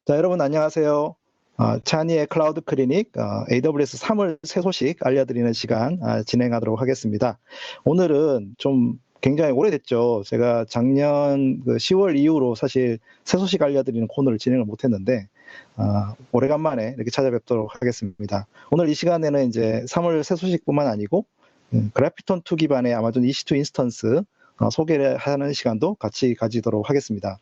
자, 여러분 안녕하세요. 찬이의 클라우드 클리닉 AWS 3월 새 소식 알려드리는 시간 진행하도록 하겠습니다. 오늘은 좀 굉장히 오래됐죠. 제가 작년 10월 이후로 사실 새 소식 알려드리는 코너를 진행을 못했는데 오래간만에 이렇게 찾아뵙도록 하겠습니다. 오늘 이 시간에는 이제 3월 새 소식뿐만 아니고 그래피톤2 기반의 아마존 EC2 인스턴스 소개를 하는 시간도 같이 가지도록 하겠습니다.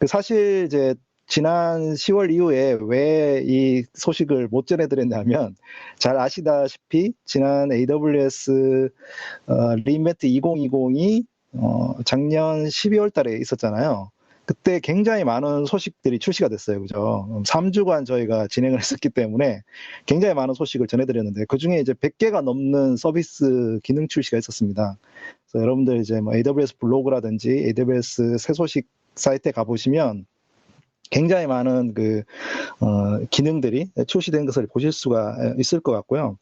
사실 이제 지난 10월 이후에 왜 이 소식을 못 전해드렸냐면, 잘 아시다시피 지난 AWS 리인벤트 2020이 작년 12월 달에 있었잖아요. 그때 굉장히 많은 소식들이 출시가 됐어요. 그죠? 3주간 저희가 진행을 했었기 때문에 굉장히 많은 소식을 전해드렸는데, 그 중에 이제 100개가 넘는 서비스 기능 출시가 있었습니다. 그래서 여러분들 이제 뭐 AWS 블로그라든지 AWS 새 소식 사이트에 가보시면 굉장히 많은 기능들이 출시된 것을 보실 수가 있을 것 같고요.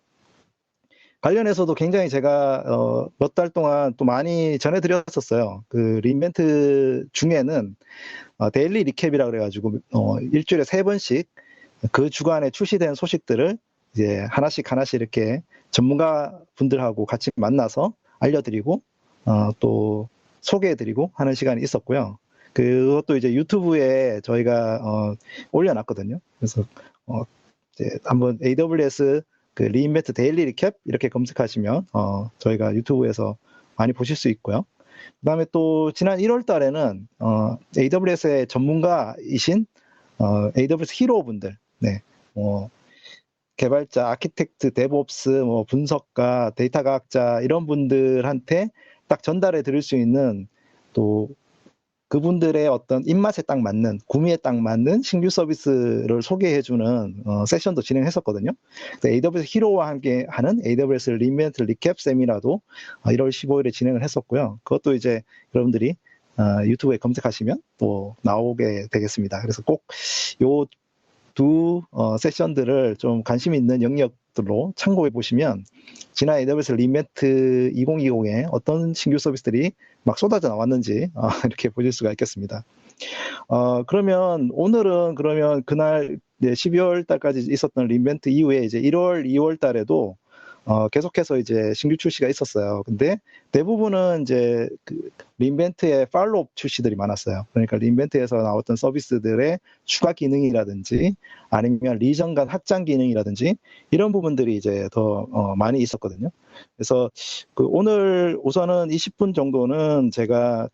관련해서도 굉장히 제가 몇 달 동안 또 많이 전해드렸었어요. 그 리인벤트 중에는 데일리 리캡이라 그래가지고 일주일에 3번씩 그 주간에 출시된 소식들을 이제 하나씩 이렇게 전문가 분들하고 같이 만나서 알려드리고 또 소개해드리고 하는 시간이 있었고요. 그것도 이제 유튜브에 저희가 올려놨거든요. 그래서 이제 한번 AWS 리인벤트 데일리 리캡 이렇게 검색하시면 저희가 유튜브에서 많이 보실 수 있고요. 그다음에 또 지난 1월 달에는 AWS의 전문가이신 AWS 히로 분들, 네, 개발자, 아키텍트, 데브옵스, 분석가, 데이터 과학자 이런 분들한테 딱 전달해 드릴 수 있는 또 그분들의 어떤 입맛에 딱 맞는, 구미에 딱 맞는 신규 서비스를 소개해주는 세션도 진행했었거든요. AWS 히로와 함께 하는 AWS 리인벤트 리캡 세미나도 1월 15일에 진행을 했었고요. 그것도 이제 여러분들이 유튜브에 검색하시면 또 나오게 되겠습니다. 그래서 꼭 요 두 세션들을 좀 관심 있는 영역들로 참고해 보시면 지난 AWS 리인벤트 2020에 어떤 신규 서비스들이 막 쏟아져 나왔는지 이렇게 보실 수가 있겠습니다. 그러면 오늘은 그날 12월 달까지 있었던 리인벤트 이후에 이제 1월, 2월 달에도 계속해서 이제 신규 출시가 있었어요. 근데 대부분은 이제 리인벤트의 팔로업 출시들이 많았어요. 그러니까 리인벤트에서 나왔던 서비스들의 추가 기능이라든지 아니면 리전 간 확장 기능이라든지 이런 부분들이 이제 더 많이 있었거든요. 그래서 오늘 우선은 20분 정도는 제가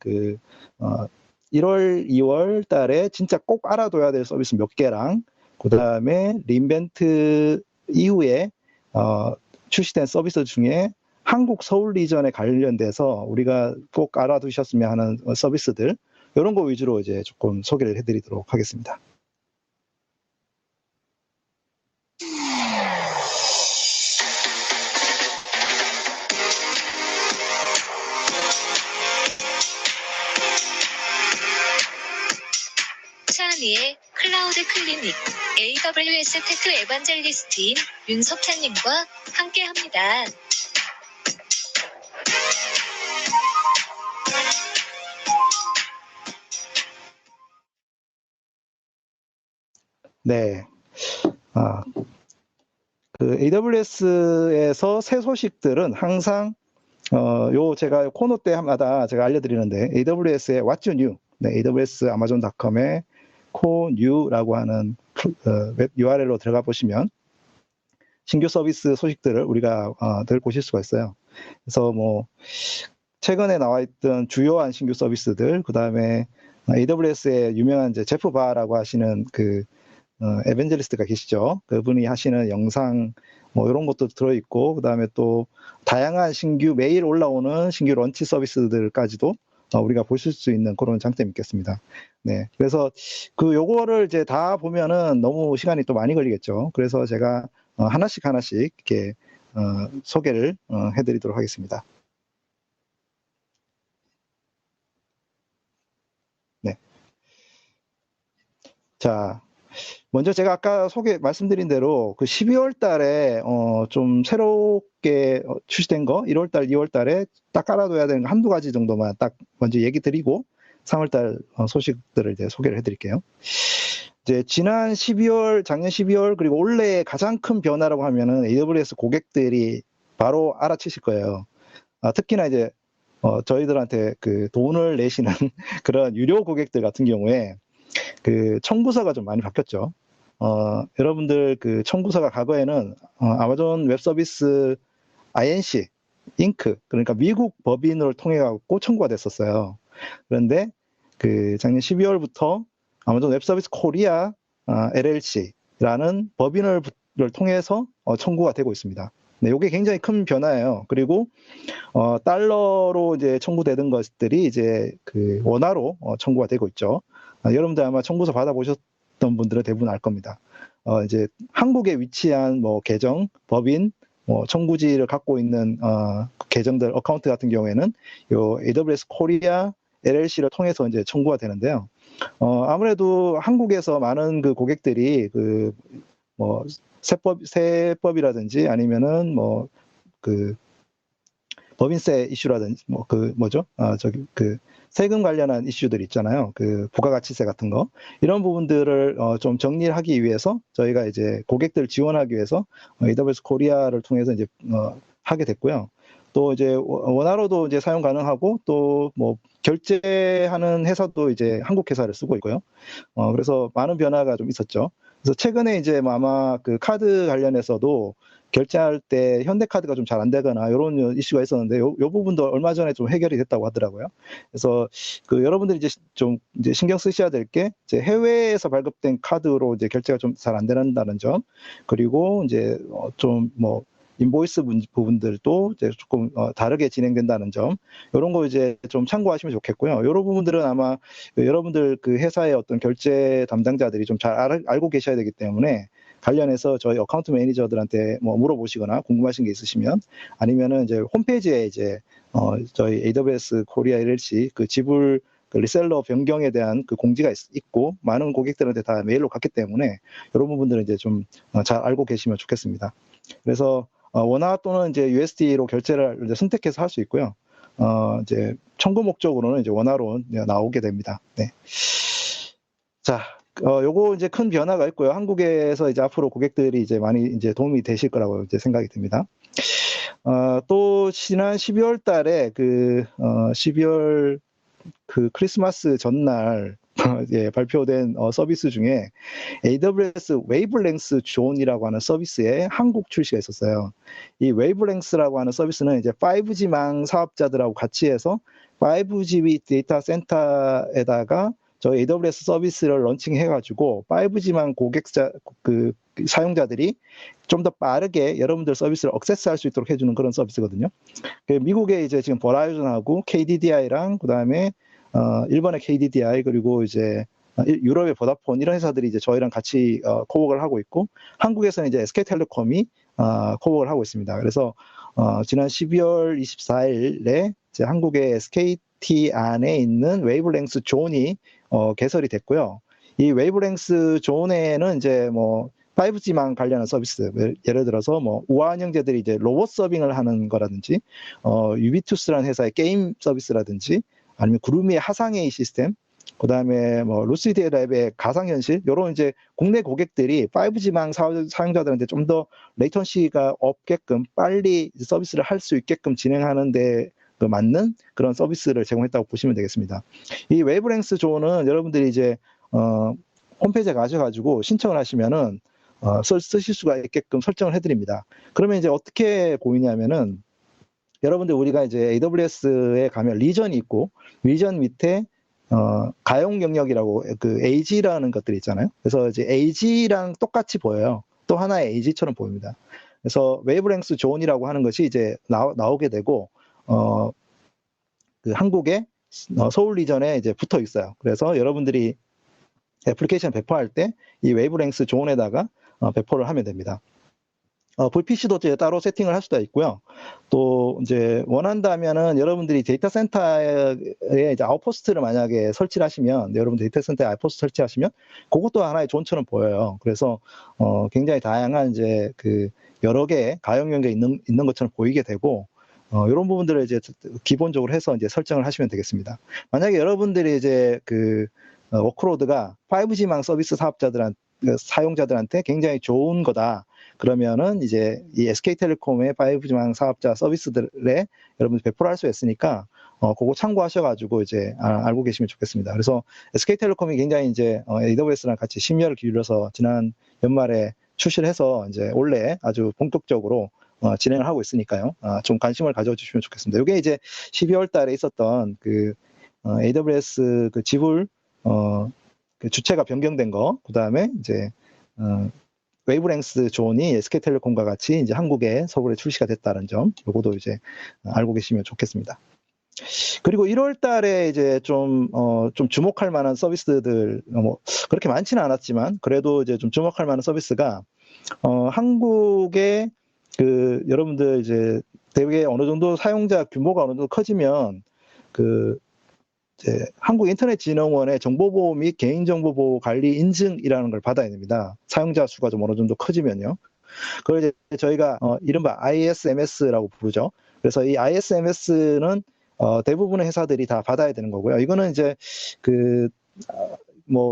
1월, 2월 달에 진짜 꼭 알아둬야 될 서비스 몇 개랑 그다음에 리인벤트 이후에 출시된 서비스 중에 한국 서울 리전에 관련돼서 우리가 꼭 알아두셨으면 하는 서비스들 이런 거 위주로 이제 조금 소개를 해드리도록 하겠습니다. 차은희의 클라우드 클리닉 AWS 테크 에반젤리스트인 윤석찬님과 함께합니다. 네. AWS에서 새 소식들은 항상 제가 코너 때마다 제가 알려드리는데 AWS의 What's New, 네, AWS Amazon.com의 co-new라고 하는 웹 URL로 들어가 보시면 신규 서비스 소식들을 우리가 늘 보실 수가 있어요. 그래서 최근에 나와 있던 주요한 신규 서비스들, 그 다음에 AWS의 유명한 이제 제프 바라고 하시는 에벤젤리스트가 계시죠. 그분이 하시는 영상 이런 것도 들어있고, 그 다음에 또 다양한 매일 올라오는 신규 런치 서비스들까지도 우리가 보실 수 있는 그런 장점이 있겠습니다. 네. 그래서 요거를 이제 다 보면은 너무 시간이 또 많이 걸리겠죠. 그래서 제가 하나씩 이렇게 소개를 해드리도록 하겠습니다. 네. 자, 먼저 제가 아까 말씀드린 대로 12월 달에 좀 새롭게 출시된 거 1월 달, 2월 달에 딱 알아둬야 되는 거 한두 가지 정도만 딱 먼저 얘기 드리고 3월 달 소식들을 이제 소개를 해드릴게요. 이제 지난 12월, 작년 12월, 그리고 올해 가장 큰 변화라고 하면은 AWS 고객들이 바로 알아채실 거예요. 특히나 이제, 저희들한테 그 돈을 내시는 그런 유료 고객들 같은 경우에 그 청구서가 좀 많이 바뀌었죠. 여러분들 그 청구서가 과거에는 아마존 웹 서비스 INC, 잉크, 그러니까 미국 법인을 통해 갖고 청구가 됐었어요. 그런데 그 작년 12월부터 아마존 웹 서비스 코리아 LLC라는 법인을 통해서 청구가 되고 있습니다. 네, 이게 굉장히 큰 변화예요. 그리고 달러로 이제 청구되던 것들이 이제 그 원화로 청구가 되고 있죠. 여러분들 아마 청구서 받아보셨던 분들은 대부분 알 겁니다. 이제 한국에 위치한 뭐 계정, 법인, 청구지를 갖고 있는 계정들 어카운트 같은 경우에는 요 AWS 코리아 LLC를 통해서 이제 청구가 되는데요. 아무래도 한국에서 많은 그 고객들이 그 뭐 세법이라든지 아니면은 뭐 그 법인세 이슈라든지 뭐 그 뭐죠? 저기 그 세금 관련한 이슈들 있잖아요. 그 부가가치세 같은 거. 이런 부분들을 좀 정리를 하기 위해서 저희가 이제 고객들 지원하기 위해서 AWS 코리아를 통해서 이제 하게 됐고요. 또 이제 원화로도 이제 사용 가능하고 또 뭐 결제하는 회사도 이제 한국 회사를 쓰고 있고요. 그래서 많은 변화가 좀 있었죠. 그래서 최근에 이제 뭐 아마 그 카드 관련해서도 결제할 때 현대카드가 좀 잘 안 되거나 이런 이슈가 있었는데 요 부분도 얼마 전에 좀 해결이 됐다고 하더라고요. 그래서 그 여러분들이 이제 좀 이제 신경 쓰셔야 될 게 이제 해외에서 발급된 카드로 이제 결제가 좀 잘 안 된다는 점, 그리고 이제 좀 뭐 인보이스 부분들도 이제 조금 다르게 진행된다는 점, 이런 거 이제 좀 참고하시면 좋겠고요. 이런 부분들은 아마 여러분들 그 회사의 어떤 결제 담당자들이 좀 잘 알고 계셔야 되기 때문에 관련해서 저희 어카운트 매니저들한테 뭐 물어보시거나 궁금하신 게 있으시면, 아니면은 이제 홈페이지에 이제 저희 AWS 코리아 LLC 그 지불 그 리셀러 변경에 대한 그 공지가 있고 많은 고객들한테 다 메일로 갔기 때문에 이런 부분들은 이제 좀 잘 알고 계시면 좋겠습니다. 그래서 원화 또는 이제 USD로 결제를 이제 선택해서 할 수 있고요. 이제 청구 목적으로는 이제 원화로 나오게 됩니다. 네. 자, 요거 이제 큰 변화가 있고요. 한국에서 이제 앞으로 고객들이 이제 많이 이제 도움이 되실 거라고 이제 생각이 듭니다. 또 지난 12월 달에 12월 그 크리스마스 전날 예, 발표된 서비스 중에 AWS 웨이브랭스 존이라고 하는 서비스에 한국 출시가 있었어요. 이 웨이브랭스라고 하는 서비스는 이제 5G망 사업자들하고 같이 해서 5G 데이터 센터에다가 저희 AWS 서비스를 런칭해가지고 5G망 고객자 그 사용자들이 좀 더 빠르게 여러분들 서비스를 액세스할 수 있도록 해주는 그런 서비스거든요. 미국에 이제 지금 버라이즌하고 KDDI랑 그다음에 일본의 KDDI, 그리고 이제 유럽의 보다폰, 이런 회사들이 이제 저희랑 같이 코웍을 하고 있고, 한국에서는 이제 SK텔레콤이 코웍을 하고 있습니다. 그래서 지난 12월 24일에 이제 한국의 SKT 안에 있는 웨이브랭스 존이 개설이 됐고요. 이 웨이브랭스 존에는 이제 뭐 5G망 관련한 서비스, 예를 들어서 뭐 우아한 형제들이 이제 로봇 서빙을 하는 거라든지, 유비투스라는 회사의 게임 서비스라든지, 아니면 구루미의 하상A 시스템, 그다음에 뭐 루시드 랩의 가상현실, 이런 이제 국내 고객들이 5G망 사용자들한테 좀 더 레이턴시가 없게끔 빨리 서비스를 할 수 있게끔 진행하는데 그 맞는 그런 서비스를 제공했다고 보시면 되겠습니다. 이 웨이브랭스 존은 여러분들이 이제 홈페이지에 가셔가지고 신청을 하시면은 쓰실 수가 있게끔 설정을 해드립니다. 그러면 이제 어떻게 보이냐면은, 여러분들 우리가 이제 AWS에 가면 리전이 있고, 리전 밑에 가용 영역이라고 그 AG라는 것들이 있잖아요. 그래서 이제 AG랑 똑같이 보여요. 또 하나의 AG처럼 보입니다. 그래서 웨이브랭스 존이라고 하는 것이 이제 나오게 되고, 그 한국의 서울 리전에 이제 붙어 있어요. 그래서 여러분들이 애플리케이션 배포할 때 이 웨이브랭스 존에다가 배포를 하면 됩니다. VPC도 이제 따로 세팅을 할 수도 있고요. 또 이제 원한다면은 여러분들이 데이터 센터에 이제 아웃포스트를 만약에 설치를 하시면, 여러분 데이터 센터에 아웃포스트 설치하시면 그것도 하나의 존처럼 보여요. 그래서 굉장히 다양한 이제 그 여러 개의 가용 연결이 있는 것처럼 보이게 되고, 이런 부분들을 이제 기본적으로 해서 이제 설정을 하시면 되겠습니다. 만약에 여러분들이 이제 그 워크로드가 5G망 서비스 사용자들한테 굉장히 좋은 거다. 그러면은 이제 이 SK텔레콤의 5G망 사업자 서비스들에 여러분들 배포를 할 수 있으니까 그거 참고하셔가지고 이제 알고 계시면 좋겠습니다. 그래서 SK텔레콤이 굉장히 이제 AWS랑 같이 심려를 기울여서 지난 연말에 출시를 해서 이제 올해 아주 본격적으로 진행을 하고 있으니까요. 좀 관심을 가져주시면 좋겠습니다. 이게 이제 12월 달에 있었던 그 AWS 그 지불 그 주체가 변경된 거, 그 다음에 이제 웨이브랭스 존이 SK텔레콤과 같이 이제 한국에 서울에 출시가 됐다는 점, 요거도 이제 알고 계시면 좋겠습니다. 그리고 1월 달에 이제 좀 주목할 만한 서비스들, 그렇게 많지는 않았지만, 그래도 이제 좀 주목할 만한 서비스가, 한국의 여러분들 이제 되게 어느 정도 사용자 규모가 어느 정도 커지면, 이제 한국인터넷진흥원의 정보보호 및 개인정보보호 관리 인증이라는 걸 받아야 됩니다. 사용자 수가 좀 어느 정도 커지면요. 그걸 이제 저희가 이른바 ISMS라고 부르죠. 그래서 이 ISMS는 대부분의 회사들이 다 받아야 되는 거고요. 이거는 이제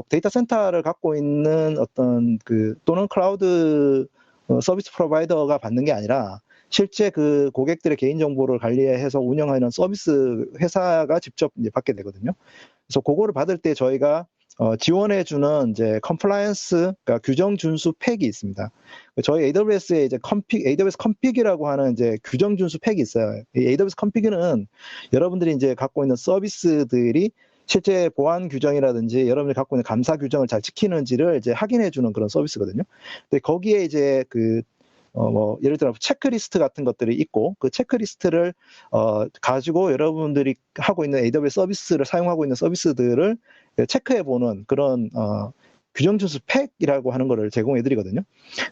데이터 센터를 갖고 있는 어떤 또는 클라우드 서비스 프로바이더가 받는 게 아니라 실제 그 고객들의 개인정보를 관리해서 운영하는 서비스 회사가 직접 이제 받게 되거든요. 그래서 그거를 받을 때 저희가 지원해주는 이제 컴플라이언스, 그러니까 규정 준수 팩이 있습니다. 저희 AWS에 이제 AWS 컴픽이라고 하는 이제 규정 준수 팩이 있어요. 이 AWS 컴픽은 여러분들이 이제 갖고 있는 서비스들이 실제 보안 규정이라든지 여러분들이 갖고 있는 감사 규정을 잘 지키는지를 이제 확인해주는 그런 서비스거든요. 근데 거기에 이제 예를 들어 체크리스트 같은 것들이 있고 그 체크리스트를 가지고 여러분들이 하고 있는 AWS 서비스를 사용하고 있는 서비스들을 체크해보는 그런 규정 준수 팩이라고 하는 거를 제공해 드리거든요.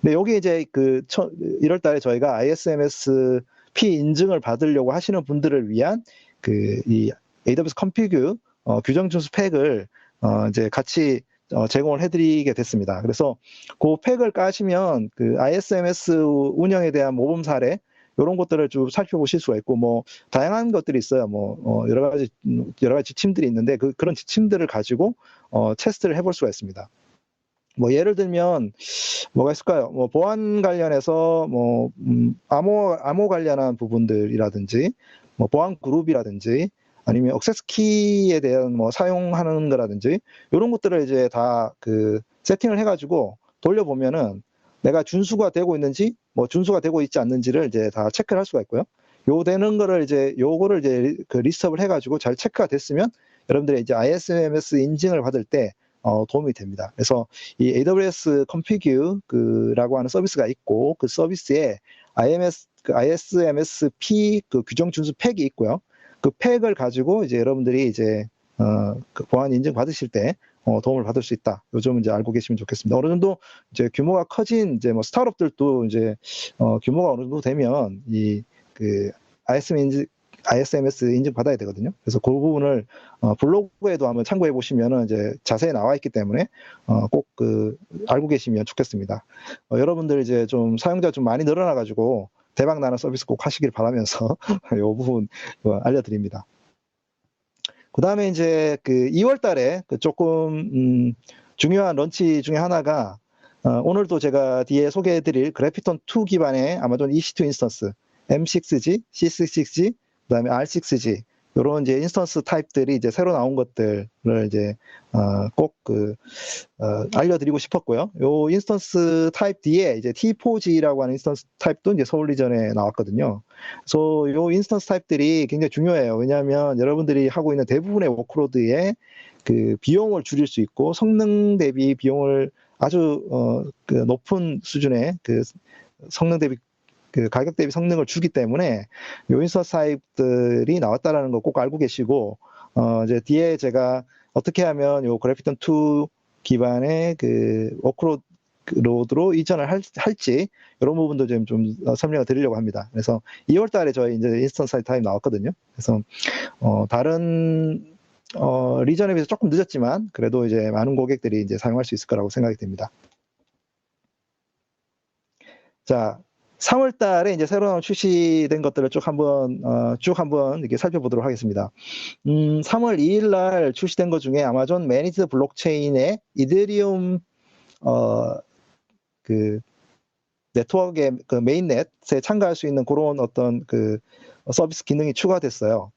근데 여기 이제 1월 달에 저희가 ISMS-P 인증을 받으려고 하시는 분들을 위한 이 AWS 컴피그 규정 준수 팩을 이제 같이 제공을 해드리게 됐습니다. 그래서 그 팩을 까시면 ISMS 운영에 대한 모범 사례 이런 것들을 좀 살펴보실 수가 있고 다양한 것들이 있어요. 여러 가지 지침들이 있는데 그런 지침들을 가지고 테스트를 해볼 수가 있습니다. 예를 들면 뭐가 있을까요? 보안 관련해서 암호 관련한 부분들이라든지 보안 그룹이라든지 아니면 액세스 키에 대한 사용하는 거라든지 이런 것들을 이제 다 세팅을 해가지고 돌려보면은 내가 준수가 되고 있는지 준수가 되고 있지 않는지를 이제 다 체크를 할 수가 있고요. 요거를 이제 리스트업을 해가지고 잘 체크가 됐으면 여러분들이 이제 ISMS 인증을 받을 때 도움이 됩니다. 그래서 이 AWS 컴피그라고 하는 서비스가 있고 그 서비스에 ISMS-P 규정 준수 팩이 있고요. 그 팩을 가지고 이제 여러분들이 이제 보안 인증 받으실 때 도움을 받을 수 있다. 요즘 이제 알고 계시면 좋겠습니다. 어느 정도 이제 규모가 커진 이제 스타트업들도 이제 규모가 어느 정도 되면 이 ISMS 인증 받아야 되거든요. 그래서 그 부분을 블로그에도 한번 참고해 보시면은 이제 자세히 나와 있기 때문에 꼭 알고 계시면 좋겠습니다. 여러분들 이제 좀 사용자 좀 많이 늘어나 가지고 대박 나는 서비스 꼭 하시길 바라면서 이 부분 알려드립니다. 그 다음에 이제 2월 달에 조금 중요한 런치 중에 하나가 오늘도 제가 뒤에 소개해드릴 그래피톤2 기반의 아마존 EC2 인스턴스 M6G, C6G, 그 다음에 R6G 이런 이제 인스턴스 타입들이 이제 새로 나온 것들을 이제 꼭 알려드리고 싶었고요. 요 인스턴스 타입 뒤에 이제 T4G라고 하는 인스턴스 타입도 이제 서울 이전에 나왔거든요. 그래서 요 인스턴스 타입들이 굉장히 중요해요. 왜냐하면 여러분들이 하고 있는 대부분의 워크로드에 비용을 줄일 수 있고 성능 대비 비용을 아주 높은 수준의 성능 대비 가격 대비 성능을 주기 때문에 요 인스턴스 타입들이 나왔다라는 거 꼭 알고 계시고 이제 뒤에 제가 어떻게 하면 요 그래피톤2 기반의 워크로드로 이전을 할지 이런 부분도 좀 설명을 드리려고 합니다. 그래서 2월 달에 저희 이제 인스턴스 타입 나왔거든요. 그래서 다른 리전에 비해서 조금 늦었지만 그래도 이제 많은 고객들이 이제 사용할 수 있을 거라고 생각이 됩니다. 자, 3월 달에 이제 새로 출시된 것들을 쭉 한번 이렇게 살펴보도록 하겠습니다. 3월 2일 날 출시된 것 중에 아마존 매니지드 블록체인의 이더리움 그 네트워크의 그 메인넷에 참가할 수 있는 그런 어떤 그 서비스 기능이 추가됐어요.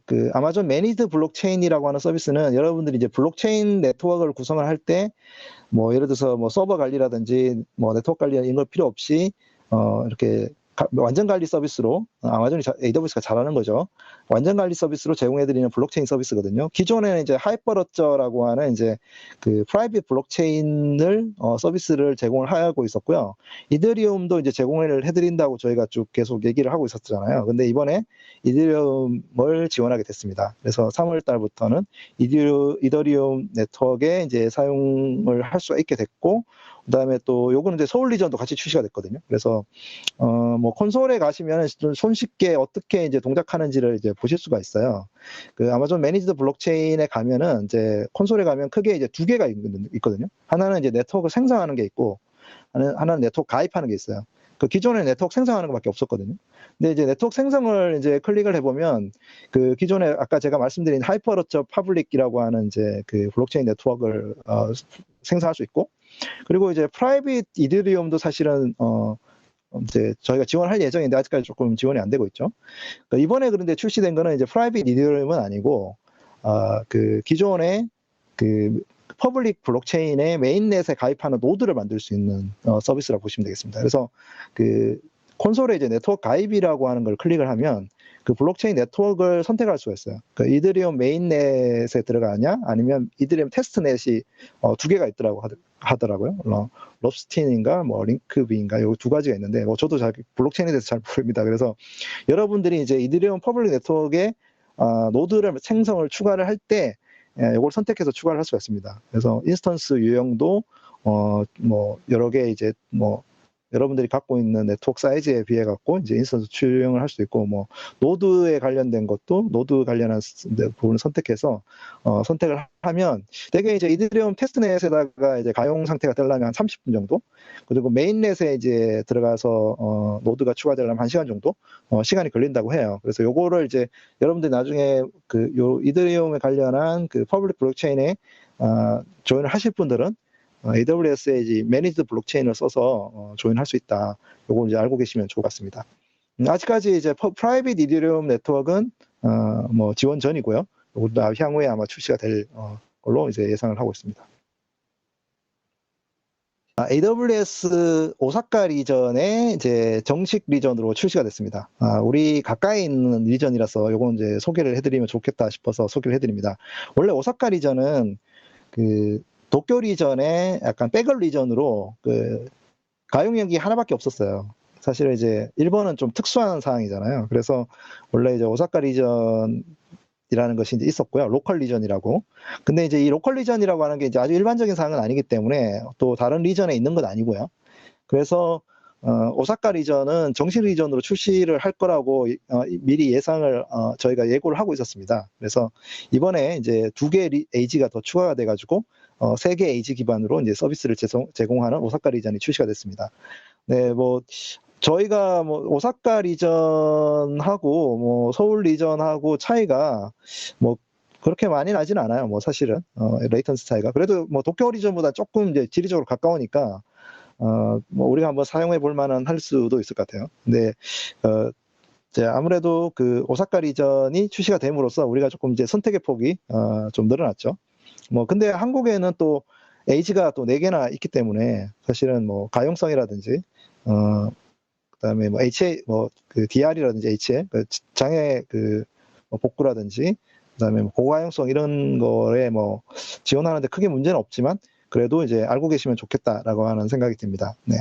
그 아마존 매니지드 블록체인이라고 하는 서비스는 여러분들이 이제 블록체인 네트워크를 구성을 할 때 뭐 예를 들어서 뭐 서버 관리라든지 뭐 네트워크 관리 이런 걸 필요 없이 이렇게 완전 관리 서비스로 아마존이 AWS가 잘하는 거죠. 완전 관리 서비스로 제공해드리는 블록체인 서비스거든요. 기존에는 이제 하이퍼러처라고 하는 이제 그 프라이빗 블록체인을 서비스를 제공을 하고 있었고요. 이더리움도 이제 제공을 해드린다고 저희가 쭉 계속 얘기를 하고 있었잖아요. 근데 이번에 이더리움을 지원하게 됐습니다. 그래서 3월 달부터는 이더리움 네트워크에 이제 사용을 할 수 있게 됐고, 그다음에 또 요거는 이제 서울 리전도 같이 출시가 됐거든요. 그래서 뭐 콘솔에 가시면 좀 손쉽게 어떻게 이제 동작하는지를 이제 보실 수가 있어요. 그 아마존 매니지드 블록체인에 가면은 이제 콘솔에 가면 크게 이제 두 개가 있거든요. 하나는 이제 네트워크 생성하는 게 있고, 하나는 네트워크 가입하는 게 있어요. 그 기존에 네트워크 생성하는 것밖에 없었거든요. 근데 이제 네트워크 생성을 이제 클릭을 해보면 그 기존에 아까 제가 말씀드린 하이퍼러처 파블릭이라고 하는 이제 그 블록체인 네트워크를 생성할 수 있고, 그리고 이제 프라이빗 이더리움도 사실은 이제 저희가 지원할 예정인데 아직까지 조금 지원이 안 되고 있죠. 그러니까 이번에 그런데 출시된 거는 이제 프라이빗 이더리움은 아니고 그 기존의 그 퍼블릭 블록체인의 메인넷에 가입하는 노드를 만들 수 있는 서비스라고 보시면 되겠습니다. 그래서 그 콘솔에 이제 네트워크 가입이라고 하는 걸 클릭을 하면 그 블록체인 네트워크를 선택할 수가 있어요. 그 이더리움 메인넷에 들어가냐, 아니면 이더리움 테스트넷이 두 개가 있더라고 하더라고요. 럽스틴인가, 뭐 링크비인가, 요 두 가지가 있는데, 뭐 저도 잘 블록체인에 대해서 잘 모릅니다. 그래서 여러분들이 이제 이더리움 퍼블릭 네트워크에 노드를 생성을 추가를 할 때 이걸 선택해서 추가를 할 수가 있습니다. 그래서 인스턴스 유형도 뭐 여러 개 이제 뭐 여러분들이 갖고 있는 네트워크 사이즈에 비해 갖고 이제 인스턴스 추형을 할 수 있고, 뭐 노드에 관련된 것도 노드 관련한 부분을 선택해서 선택을 하면 대개 이제 이더리움 테스트넷에다가 이제 가용 상태가 되려면 한 30분 정도, 그리고 메인넷에 이제 들어가서 노드가 추가되려면 1시간 정도 시간이 걸린다고 해요. 그래서 요거를 이제 여러분들이 나중에 그 요 이더리움에 관련한 그 퍼블릭 블록체인에 조인을 하실 분들은 AWS의 이제 매니지드 블록체인을 써서 조인할 수 있다. 요걸 이제 알고 계시면 좋을 것 같습니다. 아직까지 이제 프라이빗 이더리움 네트워크는 뭐 지원 전이고요. 이것도 향후에 아마 출시가 될 걸로 이제 예상을 하고 있습니다. AWS 오사카 리전의 이제 정식 리전으로 출시가 됐습니다. 우리 가까이 있는 리전이라서 요건 이제 소개를 해드리면 좋겠다 싶어서 소개를 해드립니다. 원래 오사카 리전은 그 도쿄 리전의 약간 백업 리전으로 그 가용력이 하나밖에 없었어요. 사실은 이제 일본은 좀 특수한 상황이잖아요. 그래서 원래 이제 오사카 리전이라는 것이 이제 있었고요. 로컬 리전이라고. 근데 이제 이 로컬 리전이라고 하는 게 이제 아주 일반적인 상황은 아니기 때문에 또 다른 리전에 있는 건 아니고요. 그래서 오사카 리전은 정식 리전으로 출시를 할 거라고 미리 예상을 저희가 예고를 하고 있었습니다. 그래서 이번에 이제 2개 AG가 더 추가가 돼가지고 3개 AG 기반으로 이제 서비스를 제공하는 오사카 리전이 출시가 됐습니다. 네, 뭐 저희가 뭐 오사카 리전하고 뭐 서울 리전하고 차이가 뭐 그렇게 많이 나진 않아요. 뭐 사실은 레이턴스 차이가 그래도 뭐 도쿄 리전보다 조금 이제 지리적으로 가까우니까 뭐 우리가 한번 사용해 볼 만한 할 수도 있을 것 같아요. 근데 이제 아무래도 그 오사카 리전이 출시가 됨으로써 우리가 조금 이제 선택의 폭이 좀 늘어났죠. 뭐 근데 한국에는 또 AG가 또 4개나 있기 때문에 사실은 뭐 가용성이라든지 그다음에 뭐 HA 뭐 그 DR이라든지 HA 그 장애 그뭐 복구라든지 그다음에 뭐 고가용성 이런 거에 뭐 지원하는데 크게 문제는 없지만 그래도 이제 알고 계시면 좋겠다라고 하는 생각이 듭니다. 네.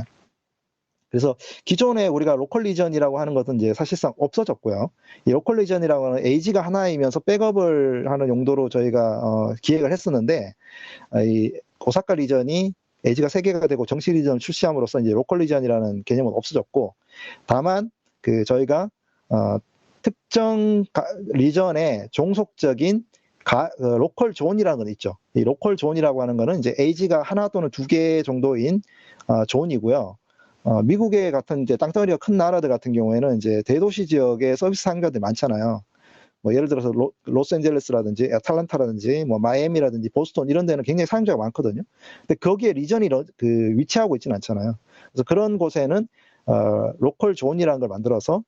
그래서 기존에 우리가 로컬 리전이라고 하는 것은 이제 사실상 없어졌고요. 이 로컬 리전이라고 하는 AG가 하나이면서 백업을 하는 용도로 저희가 기획을 했었는데 이 오사카 리전이 AG가 3개가 되고 정식 리전을 출시함으로써 이제 로컬 리전이라는 개념은 없어졌고, 다만 그 저희가 특정 리전의 종속적인 로컬 존이라는 건 있죠. 이 로컬 존이라고 하는 거는 이제 AG가 하나 또는 2개 정도인 존이고요. 미국의 같은 이제 땅덩어리가 큰 나라들 같은 경우에는 이제 대도시 지역에 서비스 사용자들이 많잖아요. 뭐 예를 들어서 로스앤젤레스라든지 애틀란타라든지 뭐 마이애미라든지 보스턴 이런 데는 굉장히 사용자가 많거든요. 근데 거기에 리전이 위치하고 있지는 않잖아요. 그래서 그런 곳에는 로컬 존이라는 걸 만들어서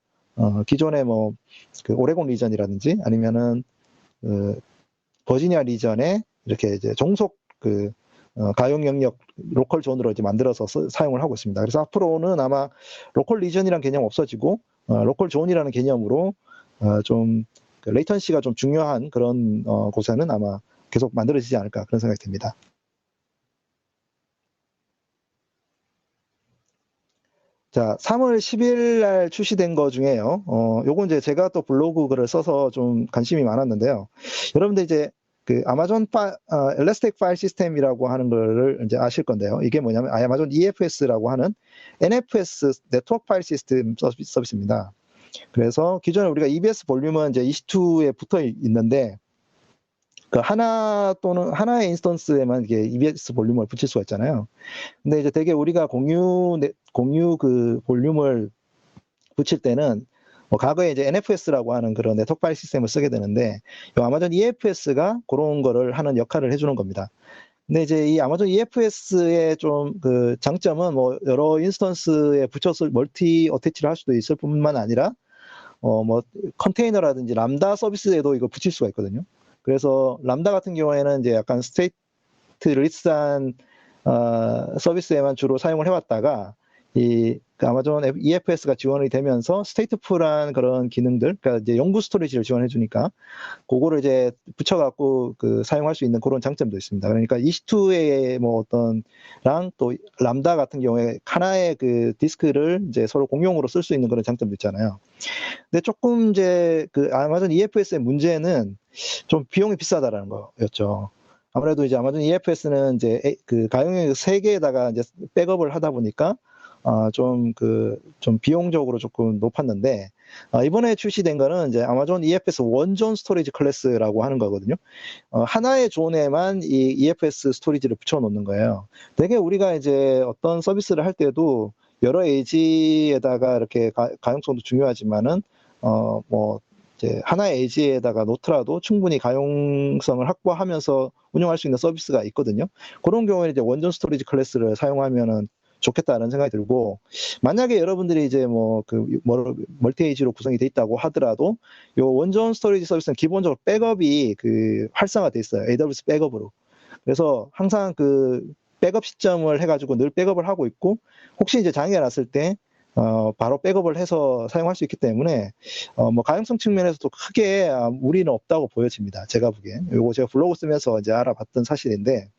기존의 뭐 그 오레곤 리전이라든지 아니면은 버지니아 리전에 이렇게 이제 종속 가용 영역 로컬 존으로 이제 만들어서 사용을 하고 있습니다. 그래서 앞으로는 아마 로컬 리전이라는 개념 없어지고 로컬 존이라는 개념으로 좀 레이턴시가 좀 중요한 그런 곳에는 아마 계속 만들어지지 않을까 그런 생각이 듭니다. 자, 3월 10일 날 출시된 거 중에요. 요건 이제 제가 또 블로그 글을 써서 좀 관심이 많았는데요. 여러분들 이제 그 아마존 엘라스틱 파일 시스템이라고 하는 거를 이제 아실 건데요. 이게 뭐냐면 아마존 EFS라고 하는 NFS 네트워크 파일 시스템 서비스입니다. 그래서 기존에 우리가 EBS 볼륨은 이제 EC2에 붙어 있는데 그 하나의 인스턴스에만 이게 EBS 볼륨을 붙일 수가 있잖아요. 근데 이제 되게 우리가 공유 그 볼륨을 붙일 때는 뭐 과거에 이제 NFS라고 하는 그런 네트워크 파일 시스템을 쓰게 되는데 이 아마존 EFS가 그런 거를 하는 역할을 해주는 겁니다. 근데 이제 이 아마존 EFS의 좀 그 장점은 뭐 여러 인스턴스에 붙여서 멀티 어태치를 할 수도 있을 뿐만 아니라 뭐 컨테이너라든지 람다 서비스에도 이거 붙일 수가 있거든요. 그래서 람다 같은 경우에는 이제 약간 스테이트 리스한 서비스에만 주로 사용을 해왔다가 그 아마존 EFS가 지원이 되면서 스테이트풀한 그런 기능들, 그러니까 이제 영구 스토리지를 지원해 주니까 그거를 이제 붙여갖고 사용할 수 있는 그런 장점도 있습니다. 그러니까 EC2의 뭐 어떤랑 또 람다 같은 경우에 하나의 그 디스크를 이제 서로 공용으로 쓸 수 있는 그런 장점도 있잖아요. 근데 조금 이제 그 아마존 EFS의 문제는 좀 비용이 비싸다라는 거였죠. 아무래도 이제 아마존 EFS는 이제 그 가용형 3개에다가 이제 백업을 하다 보니까 좀 비용적으로 조금 높았는데 이번에 출시된 거는 이제 아마존 EFS 원존 스토리지 클래스라고 하는 거거든요. 하나의 존에만 이 EFS 스토리지를 붙여놓는 거예요. 되게 우리가 이제 어떤 서비스를 할 때도 여러 에이지에다가 이렇게 가용성도 중요하지만은 뭐 이제 하나의 에이지에다가 놓더라도 충분히 가용성을 확보하면서 운영할 수 있는 서비스가 있거든요. 그런 경우에 이제 원전 스토리지 클래스를 사용하면은 좋겠다는 생각이 들고, 만약에 여러분들이 이제 멀티 에이지로 구성이 돼 있다고 하더라도 요 원전 스토리지 서비스는 기본적으로 백업이 활성화돼 있어요. AWS 백업으로. 그래서 항상 백업 시점을 해가지고 늘 백업을 하고 있고, 혹시 이제 장애가 났을 때 바로 백업을 해서 사용할 수 있기 때문에 뭐 가용성 측면에서도 크게 무리는 없다고 보여집니다. 제가 보기엔. 요거 제가 블로그 쓰면서 이제 알아봤던 사실인데,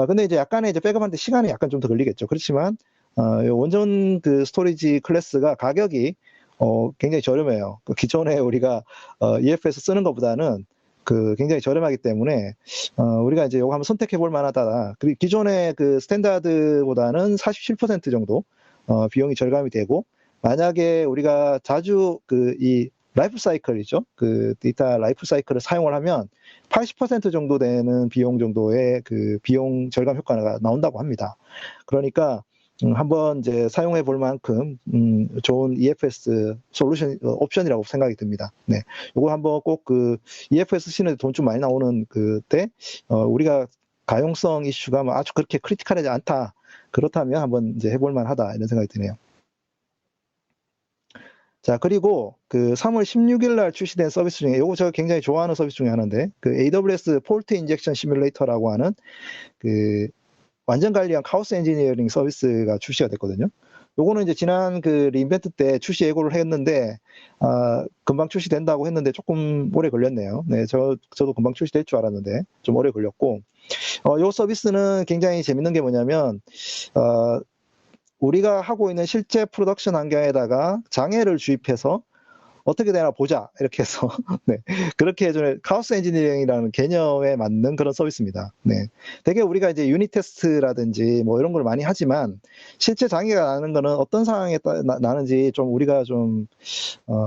근데 이제 약간의 이제 백업하는데 시간이 약간 좀 더 걸리겠죠. 그렇지만 요 원전 스토리지 클래스가 가격이 굉장히 저렴해요. 기존에 우리가 EFS 쓰는 것보다는 굉장히 저렴하기 때문에 우리가 이제 요거 한번 선택해 볼 만하다. 그리고 기존의 스탠다드보다는 47% 정도 비용이 절감이 되고, 만약에 우리가 자주 이 라이프 사이클이죠. 데이터 라이프 사이클을 사용을 하면 80% 정도 되는 비용 정도의 비용 절감 효과가 나온다고 합니다. 그러니까 한번 이제 사용해 볼 만큼 좋은 EFS 솔루션 옵션이라고 생각이 듭니다. 네, 요거 한번 꼭 EFS 쓰시는데 돈 좀 많이 나오는 그때 우리가 가용성 이슈가 아주 그렇게 크리티컬하지 않다. 그렇다면 한번 이제 해볼 만하다 이런 생각이 드네요. 자, 그리고 3월 16일 날 출시된 서비스 중에 요거 제가 굉장히 좋아하는 서비스 중에 하나인데 AWS 폴트 인젝션 시뮬레이터라고 하는 완전 관리한 카오스 엔지니어링 서비스가 출시가 됐거든요. 요거는 이제 지난 리인벤트 때 출시 예고를 했는데 금방 출시된다고 했는데 조금 오래 걸렸네요. 네, 저도 금방 출시될 줄 알았는데 좀 오래 걸렸고, 요 서비스는 굉장히 재밌는 게 뭐냐면 우리가 하고 있는 실제 프로덕션 환경에다가 장애를 주입해서 어떻게 되나 보자 이렇게 해서 네, 그렇게 해주는 카오스 엔지니어링이라는 개념에 맞는 그런 서비스입니다. 네, 되게 우리가 이제 유닛 테스트라든지 뭐 이런 걸 많이 하지만 실제 장애가 나는 거는 어떤 상황에 나는지 좀 우리가 좀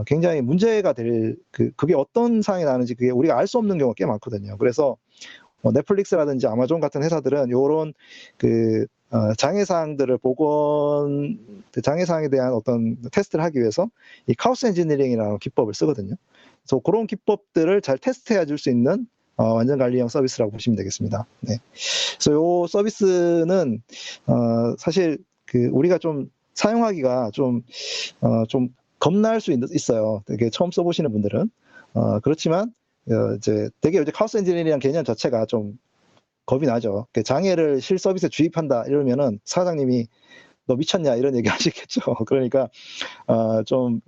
굉장히 문제가 될 그게 어떤 상황이 나는지 그게 우리가 알 수 없는 경우가 꽤 많거든요. 그래서 넷플릭스라든지 아마존 같은 회사들은 요런 장애사항들을 장애사항에 대한 어떤 테스트를 하기 위해서 이 카오스 엔지니어링이라는 기법을 쓰거든요. 그래서 그런 기법들을 잘 테스트해 줄 수 있는 완전 관리형 서비스라고 보시면 되겠습니다. 네. 그래서 이 서비스는 사실 우리가 좀 사용하기가 좀 겁날 수 있어요. 되게 처음 써보시는 분들은. 그렇지만 이제 되게 이제 카오스 엔지니어링 개념 자체가 좀 겁이 나죠. 장애를 실서비스에 주입한다 이러면은 사장님이 너 미쳤냐 이런 얘기 하시겠죠. 그러니까 좀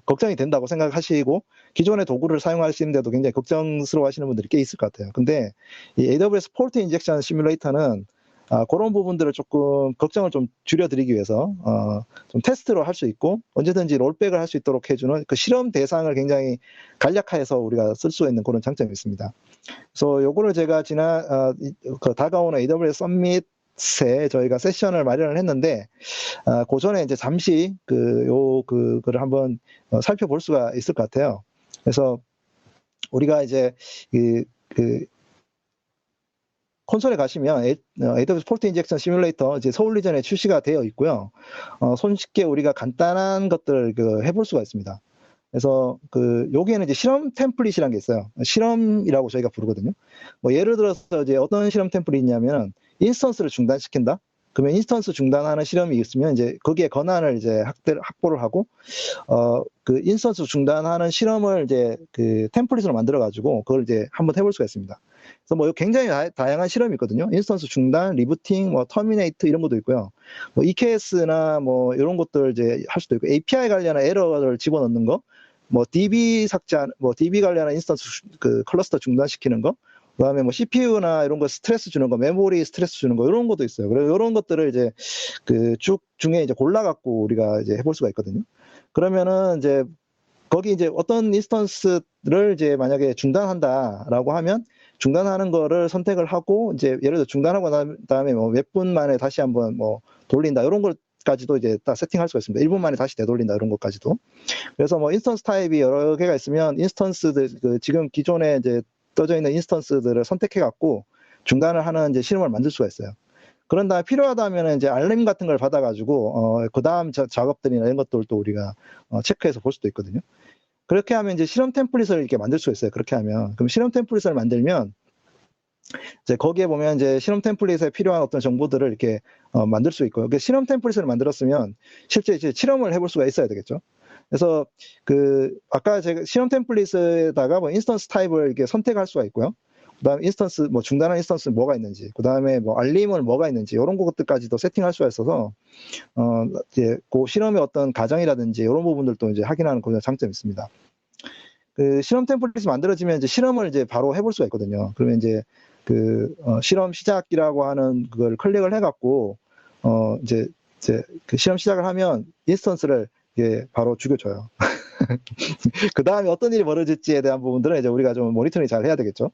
걱정이 된다고 생각하시고 기존의 도구를 사용하시는데도 굉장히 걱정스러워 하시는 분들이 꽤 있을 것 같아요. 근데 이 AWS 폴트 인젝션 시뮬레이터는 그런 부분들을 조금 걱정을 좀 줄여드리기 위해서 좀 테스트로 할 수 있고 언제든지 롤백을 할 수 있도록 해주는 그 실험 대상을 굉장히 간략화해서 우리가 쓸 수 있는 그런 장점이 있습니다. 그래서 요거를 제가 다가오는 AWS 서밋에 저희가 세션을 마련을 했는데 그 전에 이제 잠시 그거를 한번 살펴볼 수가 있을 것 같아요. 그래서 우리가 이제 콘솔에 가시면 AWS 폴트 인젝션 시뮬레이터 이제 서울 리전에 출시가 되어 있고요. 손쉽게 우리가 간단한 것들을 해볼 수가 있습니다. 그래서 여기에는 이제 실험 템플릿이라는 게 있어요. 실험이라고 저희가 부르거든요. 뭐 예를 들어서 이제 어떤 실험 템플릿이 있냐면 인스턴스를 중단시킨다. 그러면 인스턴스 중단하는 실험이 있으면 이제 거기에 권한을 이제 확보를 하고 그 인스턴스 중단하는 실험을 이제 템플릿으로 만들어 가지고 그걸 이제 한번 해볼 수가 있습니다. 그래서 뭐 굉장히 다양한 실험이 있거든요. 인스턴스 중단, 리부팅, 뭐 터미네이트 이런 것도 있고요. 뭐 EKS나 뭐 이런 것들 이제 할 수도 있고 API 관련한 에러를 집어넣는 거, 뭐 DB DB 관련한 인스턴스 클러스터 중단시키는 거, 그다음에 뭐 CPU나 이런 거 스트레스 주는 거, 메모리 스트레스 주는 거 이런 것도 있어요. 그래서 이런 것들을 이제 쭉 중에 이제 골라갖고 우리가 이제 해볼 수가 있거든요. 그러면은 이제 거기 이제 어떤 인스턴스를 이제 만약에 중단한다라고 하면 중단하는 거를 선택을 하고 이제 예를 들어 중단하고 난 다음에 뭐 몇 분 만에 다시 한번 뭐 돌린다 이런 것까지도 이제 딱 세팅할 수가 있습니다. 1분 만에 다시 되돌린다 이런 것까지도. 그래서 뭐 인스턴스 타입이 여러 개가 있으면 인스턴스들 지금 기존에 이제 떠져 있는 인스턴스들을 선택해 갖고 중단을 하는 이제 실험을 만들 수가 있어요. 그런 다음에 필요하다면 이제 알림 같은 걸 받아가지고 그 다음 작업들이나 이런 것들도 우리가 체크해서 볼 수도 있거든요. 그렇게 하면 이제 실험 템플릿을 이렇게 만들 수가 있어요. 그렇게 하면 그럼 실험 템플릿을 만들면 이제 거기에 보면 이제 실험 템플릿에 필요한 어떤 정보들을 이렇게 만들 수 있고요. 그 실험 템플릿을 만들었으면 실제 이제 실험을 해볼 수가 있어야 되겠죠. 그래서 아까 제가 실험 템플릿에다가 뭐 인스턴스 타입을 이렇게 선택할 수가 있고요. 그다음에 인스턴스 뭐 중단한 인스턴스 뭐가 있는지, 그다음에 뭐 알림은 뭐가 있는지 이런 것들까지도 세팅할 수가 있어서 이제 그 실험의 어떤 과정이라든지 이런 부분들도 이제 확인하는 그런 장점이 있습니다. 실험 템플릿이 만들어지면 이제 실험을 이제 바로 해볼 수가 있거든요. 그러면 이제 실험 시작이라고 하는 그걸 클릭을 해갖고 이제 실험 시작을 하면 인스턴스를 바로 죽여줘요. 그 다음에 어떤 일이 벌어질지에 대한 부분들은 이제 우리가 좀 모니터링 잘 해야 되겠죠.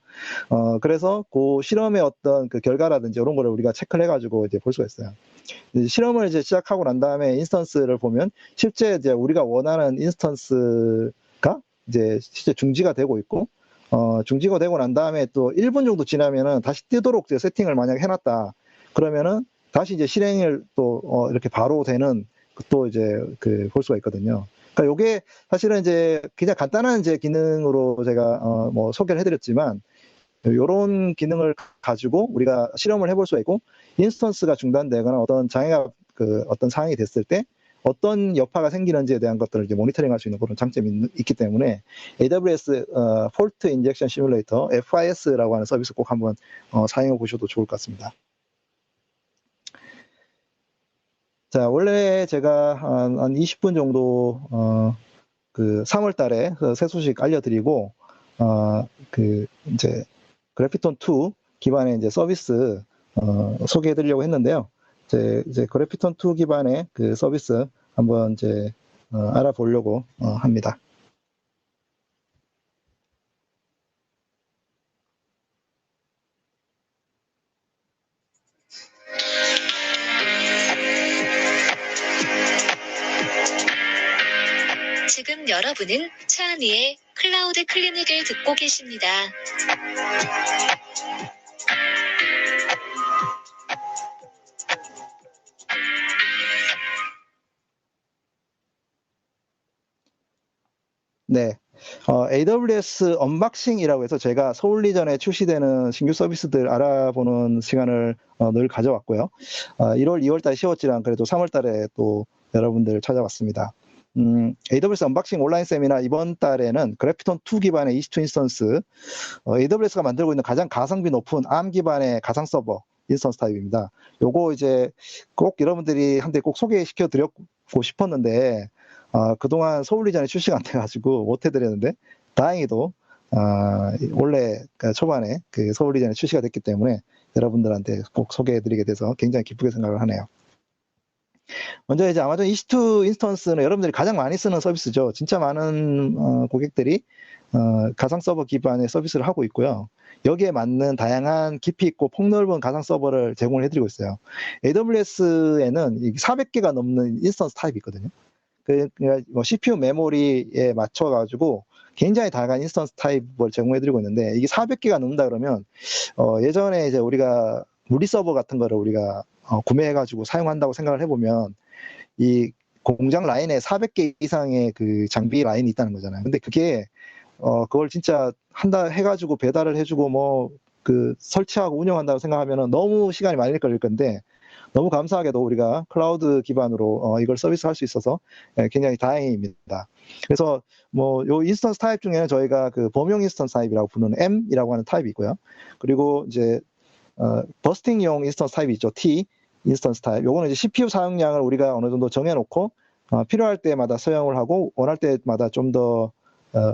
그래서 그 실험의 어떤 결과라든지 이런 거를 우리가 체크를 해가지고 이제 볼 수가 있어요. 실험을 이제 시작하고 난 다음에 인스턴스를 보면 실제 이제 우리가 원하는 인스턴스가 이제 실제 중지가 되고 있고, 중지가 되고 난 다음에 또 1분 정도 지나면은 다시 뜨도록 이제 세팅을 만약에 해놨다. 그러면은 다시 이제 실행을 또 이렇게 바로 되는 또 이제 볼 수가 있거든요. 그러니까 요게 사실은 이제 그냥 간단한 이제 기능으로 제가 뭐 소개를 해드렸지만 요런 기능을 가지고 우리가 실험을 해볼 수가 있고 인스턴스가 중단되거나 어떤 장애가 어떤 상황이 됐을 때 어떤 여파가 생기는지에 대한 것들을 이제 모니터링할 수 있는 그런 장점이 있기 때문에 AWS 폴트 인젝션 시뮬레이터 FIS라고 하는 서비스 꼭 한번 사용해 보셔도 좋을 것 같습니다. 자, 원래 제가 한 20분 정도 3월 달에 새 소식 알려드리고 이제 그래피톤2 기반의 이제 서비스 소개해드리려고 했는데요. 이제 그래피톤2 기반의 서비스 한번 이제 알아보려고 합니다. 지금 여러분은 차은희의 클라우드 클리닉을 듣고 계십니다. 네. AWS 언박싱이라고 해서 제가 서울리전에 출시되는 신규 서비스들 알아보는 시간을 늘 가져왔고요. 1월, 2월 달 쉬었지만 그래도 3월 달에 또 여러분들 찾아왔습니다. AWS 언박싱 온라인 세미나 이번 달에는 그래피톤2 기반의 EC2 인스턴스, AWS가 만들고 있는 가장 가성비 높은 ARM 기반의 가상 서버 인스턴스 타입입니다. 요거 이제 꼭 여러분들이 한테 꼭 소개시켜 드렸고 싶었는데, 그동안 서울리전에 출시가 안 돼가지고 못 해드렸는데, 다행히도, 원래 초반에 그 서울리전에 출시가 됐기 때문에 여러분들한테 꼭 소개해드리게 돼서 굉장히 기쁘게 생각을 하네요. 먼저 이제 아마존 EC2 인스턴스는 여러분들이 가장 많이 쓰는 서비스죠. 진짜 많은 고객들이 가상 서버 기반의 서비스를 하고 있고요. 여기에 맞는 다양한 깊이 있고 폭넓은 가상 서버를 제공을 해드리고 있어요. AWS에는 400개가 넘는 인스턴스 타입이 있거든요. 그러니까 CPU 메모리에 맞춰가지고 굉장히 다양한 인스턴스 타입을 제공해드리고 있는데, 이게 400개가 넘는다 그러면 예전에 이제 우리가 물리 서버 같은 거를 우리가 구매해가지고 사용한다고 생각을 해보면 이 공장 라인에 400개 이상의 그 장비 라인이 있다는 거잖아요. 근데 그게 그걸 진짜 한다 해가지고 배달을 해주고 뭐 그 설치하고 운영한다고 생각하면은 너무 시간이 많이 걸릴 건데, 너무 감사하게도 우리가 클라우드 기반으로 이걸 서비스할 수 있어서 굉장히 다행입니다. 그래서 뭐 요 인스턴스 타입 중에는 저희가 그 범용 인스턴스 타입이라고 부르는 M이라고 하는 타입이 있고요. 그리고 이제 버스팅용 인스턴스 타입이 있죠. T 인스턴스 타입. 요거는 이제 CPU 사용량을 우리가 어느 정도 정해놓고 필요할 때마다 사용을 하고 원할 때마다 좀 더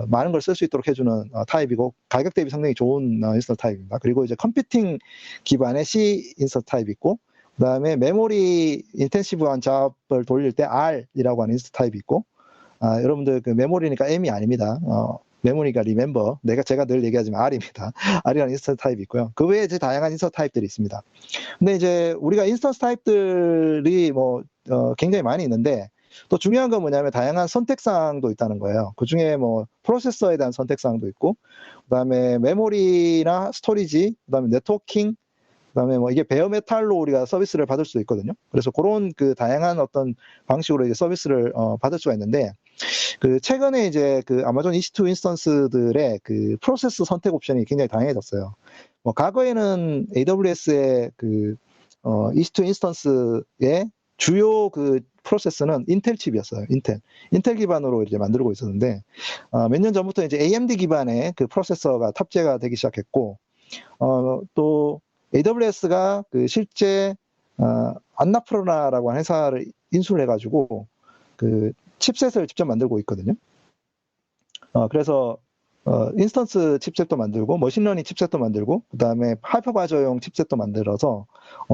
많은 걸 쓸 수 있도록 해주는 타입이고, 가격 대비 상당히 좋은 인스턴스 타입입니다. 그리고 이제 컴퓨팅 기반의 C 인스턴스 타입이 있고, 그 다음에 메모리 인텐시브한 작업을 돌릴 때 R이라고 하는 인스턴스 타입이 있고, 여러분들 그 메모리니까 M이 아닙니다. 메모리가 리멤버, 제가 늘 얘기하지만 R입니다. R이라는 인스턴스 타입이 있고요. 그 외에 이제 다양한 인스턴스 타입들이 있습니다. 근데 이제 우리가 인스턴스 타입들이 뭐 굉장히 많이 있는데, 또 중요한 건 뭐냐면 다양한 선택사항도 있다는 거예요. 그 중에 뭐 프로세서에 대한 선택사항도 있고, 그다음에 메모리나 스토리지, 그다음에 네트워킹, 그다음에 뭐 이게 베어메탈로 우리가 서비스를 받을 수도 있거든요. 그래서 그런 그 다양한 어떤 방식으로 이제 서비스를 받을 수가 있는데, 그 최근에 이제 그 아마존 EC2 인스턴스들의 그 프로세스 선택 옵션이 굉장히 다양해졌어요. 뭐 과거에는 AWS의 그 EC2 인스턴스의 주요 그 프로세스는 인텔 칩이었어요. 인텔 기반으로 이제 만들고 있었는데, 몇 년 전부터 이제 AMD 기반의 그 프로세서가 탑재가 되기 시작했고, 또 AWS가 그 실제 안나푸르나라고 하는 회사를 인수를 해가지고 그 칩셋을 직접 만들고 있거든요. 그래서 인스턴스 칩셋도 만들고 머신러닝 칩셋도 만들고 그다음에 하이퍼바저용 칩셋도 만들어서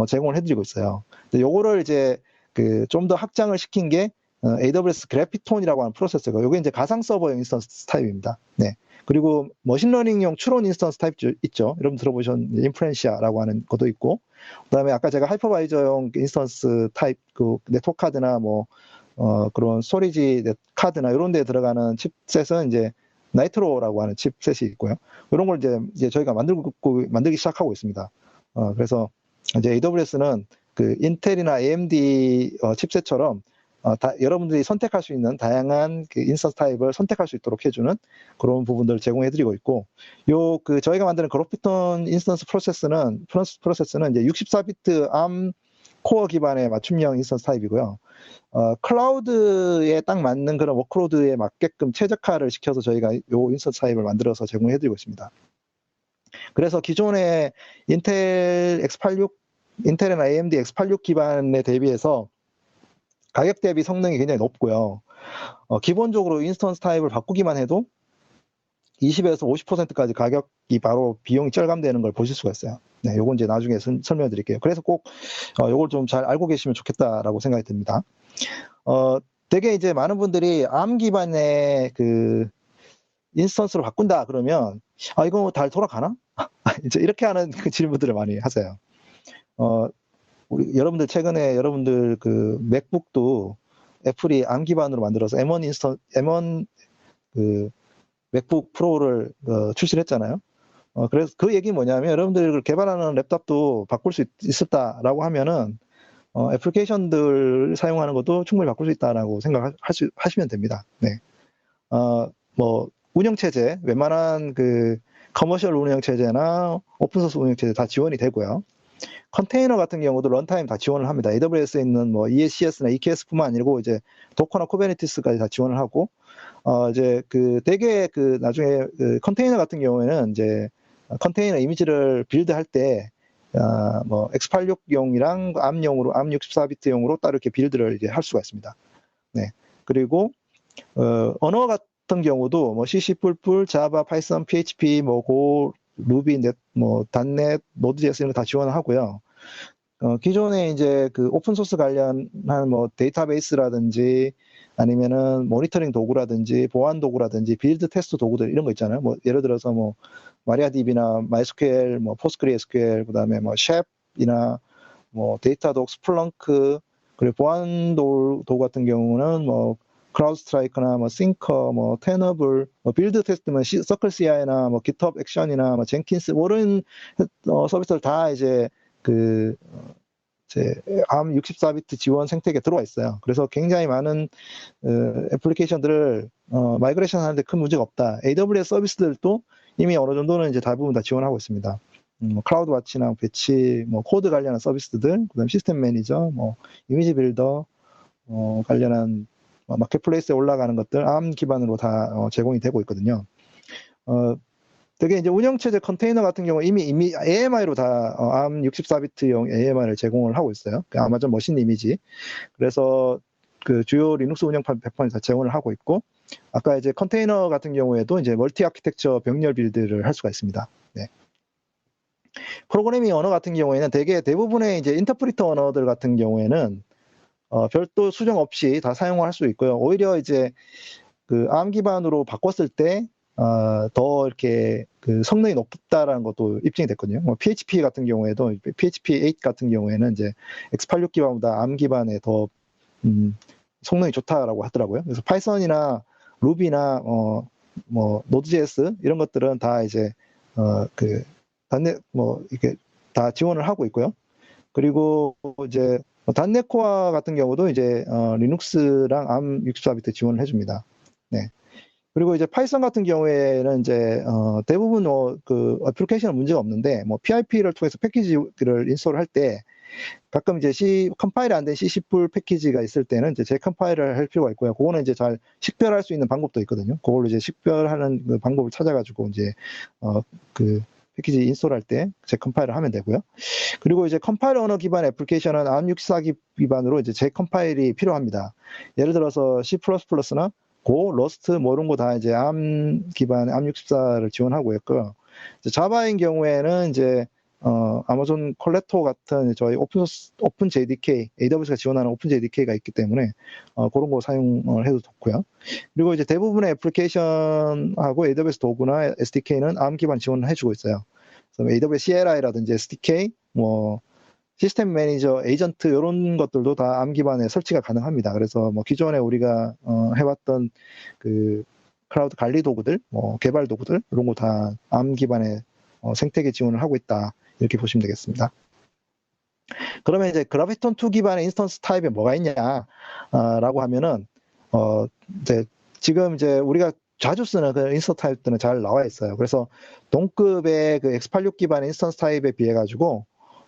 제공을 해드리고 있어요. 근데 요거를 이제 그 좀 더 확장을 시킨 게 AWS 그래피톤이라고 하는 프로세서가, 요게 이제 가상 서버용 인스턴스 타입입니다. 네. 그리고 머신러닝용 추론 인스턴스 타입 있죠. 여러분 들어보신 인프렌시아라고 하는 것도 있고, 그다음에 아까 제가 하이퍼바이저용 인스턴스 타입 그 네트워크 카드나 뭐 그런 스토리지 카드나 이런 데 들어가는 칩셋은 이제 나이트로라고 하는 칩셋이 있고요. 이런 걸 이제 저희가 만들기 시작하고 있습니다. 그래서 이제 AWS는 그 인텔이나 AMD 칩셋처럼 여러분들이 선택할 수 있는 다양한 그 인스턴스 타입을 선택할 수 있도록 해주는 그런 부분들을 제공해드리고 있고, 그 저희가 만드는 그래피톤 인스턴스 프로세스는 이제 64비트 ARM 코어 기반의 맞춤형 인스턴스 타입이고요. 클라우드에 딱 맞는 그런 워크로드에 맞게끔 최적화를 시켜서 저희가 요 인스턴스 타입을 만들어서 제공해드리고 있습니다. 그래서 기존의 인텔이나 AMD X86 기반에 대비해서 가격 대비 성능이 굉장히 높고요. 기본적으로 인스턴스 타입을 바꾸기만 해도 20에서 50%까지 가격이 바로 비용이 절감되는 걸 보실 수가 있어요. 네, 요건 이제 나중에 설명해 드릴게요. 그래서 꼭 요걸 좀 잘 알고 계시면 좋겠다라고 생각이 듭니다. 되게 이제 많은 분들이 ARM 기반의 그 인스턴스로 바꾼다 그러면 이거 잘 돌아가나? 이제 이렇게 하는 그 질문들을 많이 하세요. 여러분들 최근에 여러분들 그 맥북도 애플이 ARM 기반으로 만들어서 M1 그 맥북 프로를 출시를 했잖아요. 그래서 그 얘기 뭐냐면, 여러분들 개발하는 랩탑도 바꿀 수 있었다라고 하면은 애플리케이션들 사용하는 것도 충분히 바꿀 수 있다라고 생각하시면 됩니다. 네. 뭐 운영체제, 웬만한 그 커머셜 운영체제나 오픈소스 운영체제 다 지원이 되고요. 컨테이너 같은 경우도 런타임 다 지원을 합니다. AWS에 있는 뭐 ECS나 EKS뿐만 아니고 이제 도커나 쿠버네티스까지 다 지원을 하고, 이제 그 대개 그 나중에 그 컨테이너 같은 경우에는 이제 컨테이너 이미지를 빌드할 때 뭐 x86용이랑 암용으로 암 64비트용으로 따로 이렇게 빌드를 이제 할 수가 있습니다. 네. 그리고 언어 같은 경우도 뭐 C++, 자바, 파이썬, PHP, 뭐 고, 루비, 넷, 뭐 .NET, 노드.js 이런 거 다 지원을 하고요. 기존에 이제 그 오픈 소스 관련한 뭐 데이터베이스라든지 아니면은 모니터링 도구라든지 보안 도구라든지 빌드 테스트 도구들 이런 거 있잖아요. 뭐 예를 들어서 뭐 마리아DB나 MySQL, 뭐 PostgreSQL, 그다음에 뭐 쉐프이나 뭐 데이터독, 스플렁크, 그리고 보안 도구 같은 경우는 뭐 크라우드스트라이크나 뭐 싱커, 뭐 테너블, 뭐 빌드 테스트면 서클 CI나 뭐 GitHub 액션이나 뭐 젠킨스 뭐 이런 서비스들 다 이제 그 이제 암 64비트 지원 생태계에 들어와 있어요. 그래서 굉장히 많은 애플리케이션들을 마이그레이션 하는데 큰 문제가 없다. AWS 서비스들도 이미 어느 정도는 이제 대부분 다 지원하고 있습니다. 뭐 클라우드 와치나 배치, 뭐 코드 관련한 서비스들, 그다음 시스템 매니저, 뭐 이미지 빌더 관련한 마켓플레이스에 올라가는 것들 암 기반으로 다 제공이 되고 있거든요. 되게 이제 운영체제 컨테이너 같은 경우 이미 AMI로 다 암 64비트용 AMI를 제공을 하고 있어요. 그 아마존 머신 이미지. 그래서 그 주요 리눅스 운영판 100% 다 제공을 하고 있고, 아까 이제 컨테이너 같은 경우에도 이제 멀티 아키텍처 병렬 빌드를 할 수가 있습니다. 네. 프로그래밍 언어 같은 경우에는 대부분의 이제 인터프리터 언어들 같은 경우에는 별도 수정 없이 다 사용할 수 있고요. 오히려 이제 그 ARM 기반으로 바꿨을 때 더 이렇게 그 성능이 높다라는 것도 입증이 됐거든요. 뭐 PHP 같은 경우에도 PHP 8 같은 경우에는 이제 x86 기반보다 ARM 기반에 더 성능이 좋다라고 하더라고요. 그래서 파이썬이나 루비나 뭐 노드.js 이런 것들은 다 이제 그 단넷 뭐 이렇게 다 지원을 하고 있고요. 그리고 이제 단넷 코어 같은 경우도 이제 리눅스랑 암 64비트 지원을 해줍니다. 네. 그리고 이제 파이썬 같은 경우에는 이제 대부분 그 애플리케이션은 문제가 없는데 뭐 PIP를 통해서 패키지를 인스톨할 때 가끔 이제 컴파일이 안 된 C++ 패키지가 있을 때는 이제 재컴파일을 할 필요가 있고요. 그거는 이제 잘 식별할 수 있는 방법도 있거든요. 그걸로 이제 식별하는 그 방법을 찾아가지고 이제 그 패키지 인스톨할 때 재컴파일을 하면 되고요. 그리고 이제 컴파일 언어 기반 애플리케이션은 ARM64 기반으로 이제 재컴파일이 필요합니다. 예를 들어서 C++나 고, 러스트 뭐 이런 거 다 이제 ARM 기반 ARM64를 지원하고 있고요. 자바인 경우에는 이제 아마존 콜렉터 같은 저희 오픈 JDK, AWS가 지원하는 오픈 JDK가 있기 때문에 그런 거 사용을 해도 좋고요. 그리고 이제 대부분의 애플리케이션하고 AWS 도구나 SDK는 ARM 기반 지원을 해주고 있어요. 그래서 AWS CLI라든지 SDK, 뭐 시스템 매니저, 에이전트 이런 것들도 다 ARM 기반에 설치가 가능합니다. 그래서 뭐 기존에 우리가 해왔던 그 클라우드 관리 도구들, 뭐 개발 도구들 이런 거 다 ARM 기반의 생태계 지원을 하고 있다. 이렇게 보시면 되겠습니다. 그러면 이제 그래비톤2 기반의 인스턴스 타입에 뭐가 있냐라고 하면은 이제 지금 이제 우리가 자주 쓰는 그 인스턴스 타입들은 잘 나와 있어요. 그래서 동급의 그 x86 기반의 인스턴스 타입에 비해 가지고